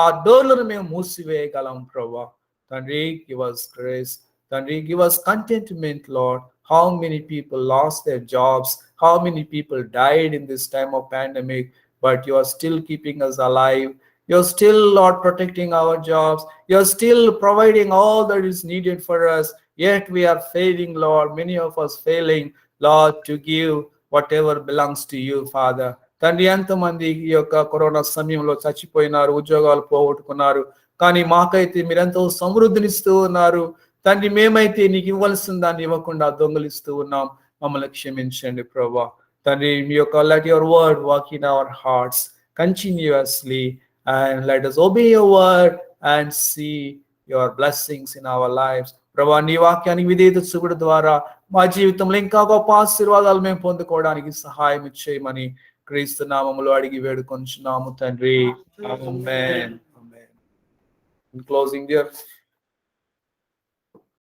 [SPEAKER 1] ఆ డోర్లను మేము మూసివేయగలం ప్రభా. తండ్రి, give us grace. తండ్రి, give us contentment, Lord. How many people lost their jobs? How many people died in this time of pandemic? But you are still keeping us alive. You're still, Lord, protecting our jobs. You're still providing all that is needed for us. Yet we are failing, Lord. Many of us failing, Lord, to give whatever belongs to you, Father. తండ్రి, ఎంతమంది ఈ యొక్క corona సమయంలో చచ్చిపోయినారు, ఉద్యోగాలు పోగొట్టుకున్నారు, కానీ మాకైతే మీరెంతో సమృద్ధినిస్తూ ఉన్నారు తండ్రి. మేమైతే నీకు ఇవ్వాల్సిన దాన్ని ఇవ్వకుండా దొంగలిస్తూ ఉన్నాం. మమ్మల్ని క్షమించండి ప్రభా. తండ్రి, మీ యొక్క let your word work in our hearts continuously, and let us obey your word and see your blessings in our lives. ప్రభా, నీ వాక్యానికి విధేయత చూపడం ద్వారా మా జీవితంలో ఇంకా గొప్ప ఆశీర్వాదాలు మేము పొందుకోవడానికి సహాయం చేయమని క్రీస్తు నామములో అడిగి వేడుకొంచున్నాము తండ్రి. ఆమేన్. In closing, dear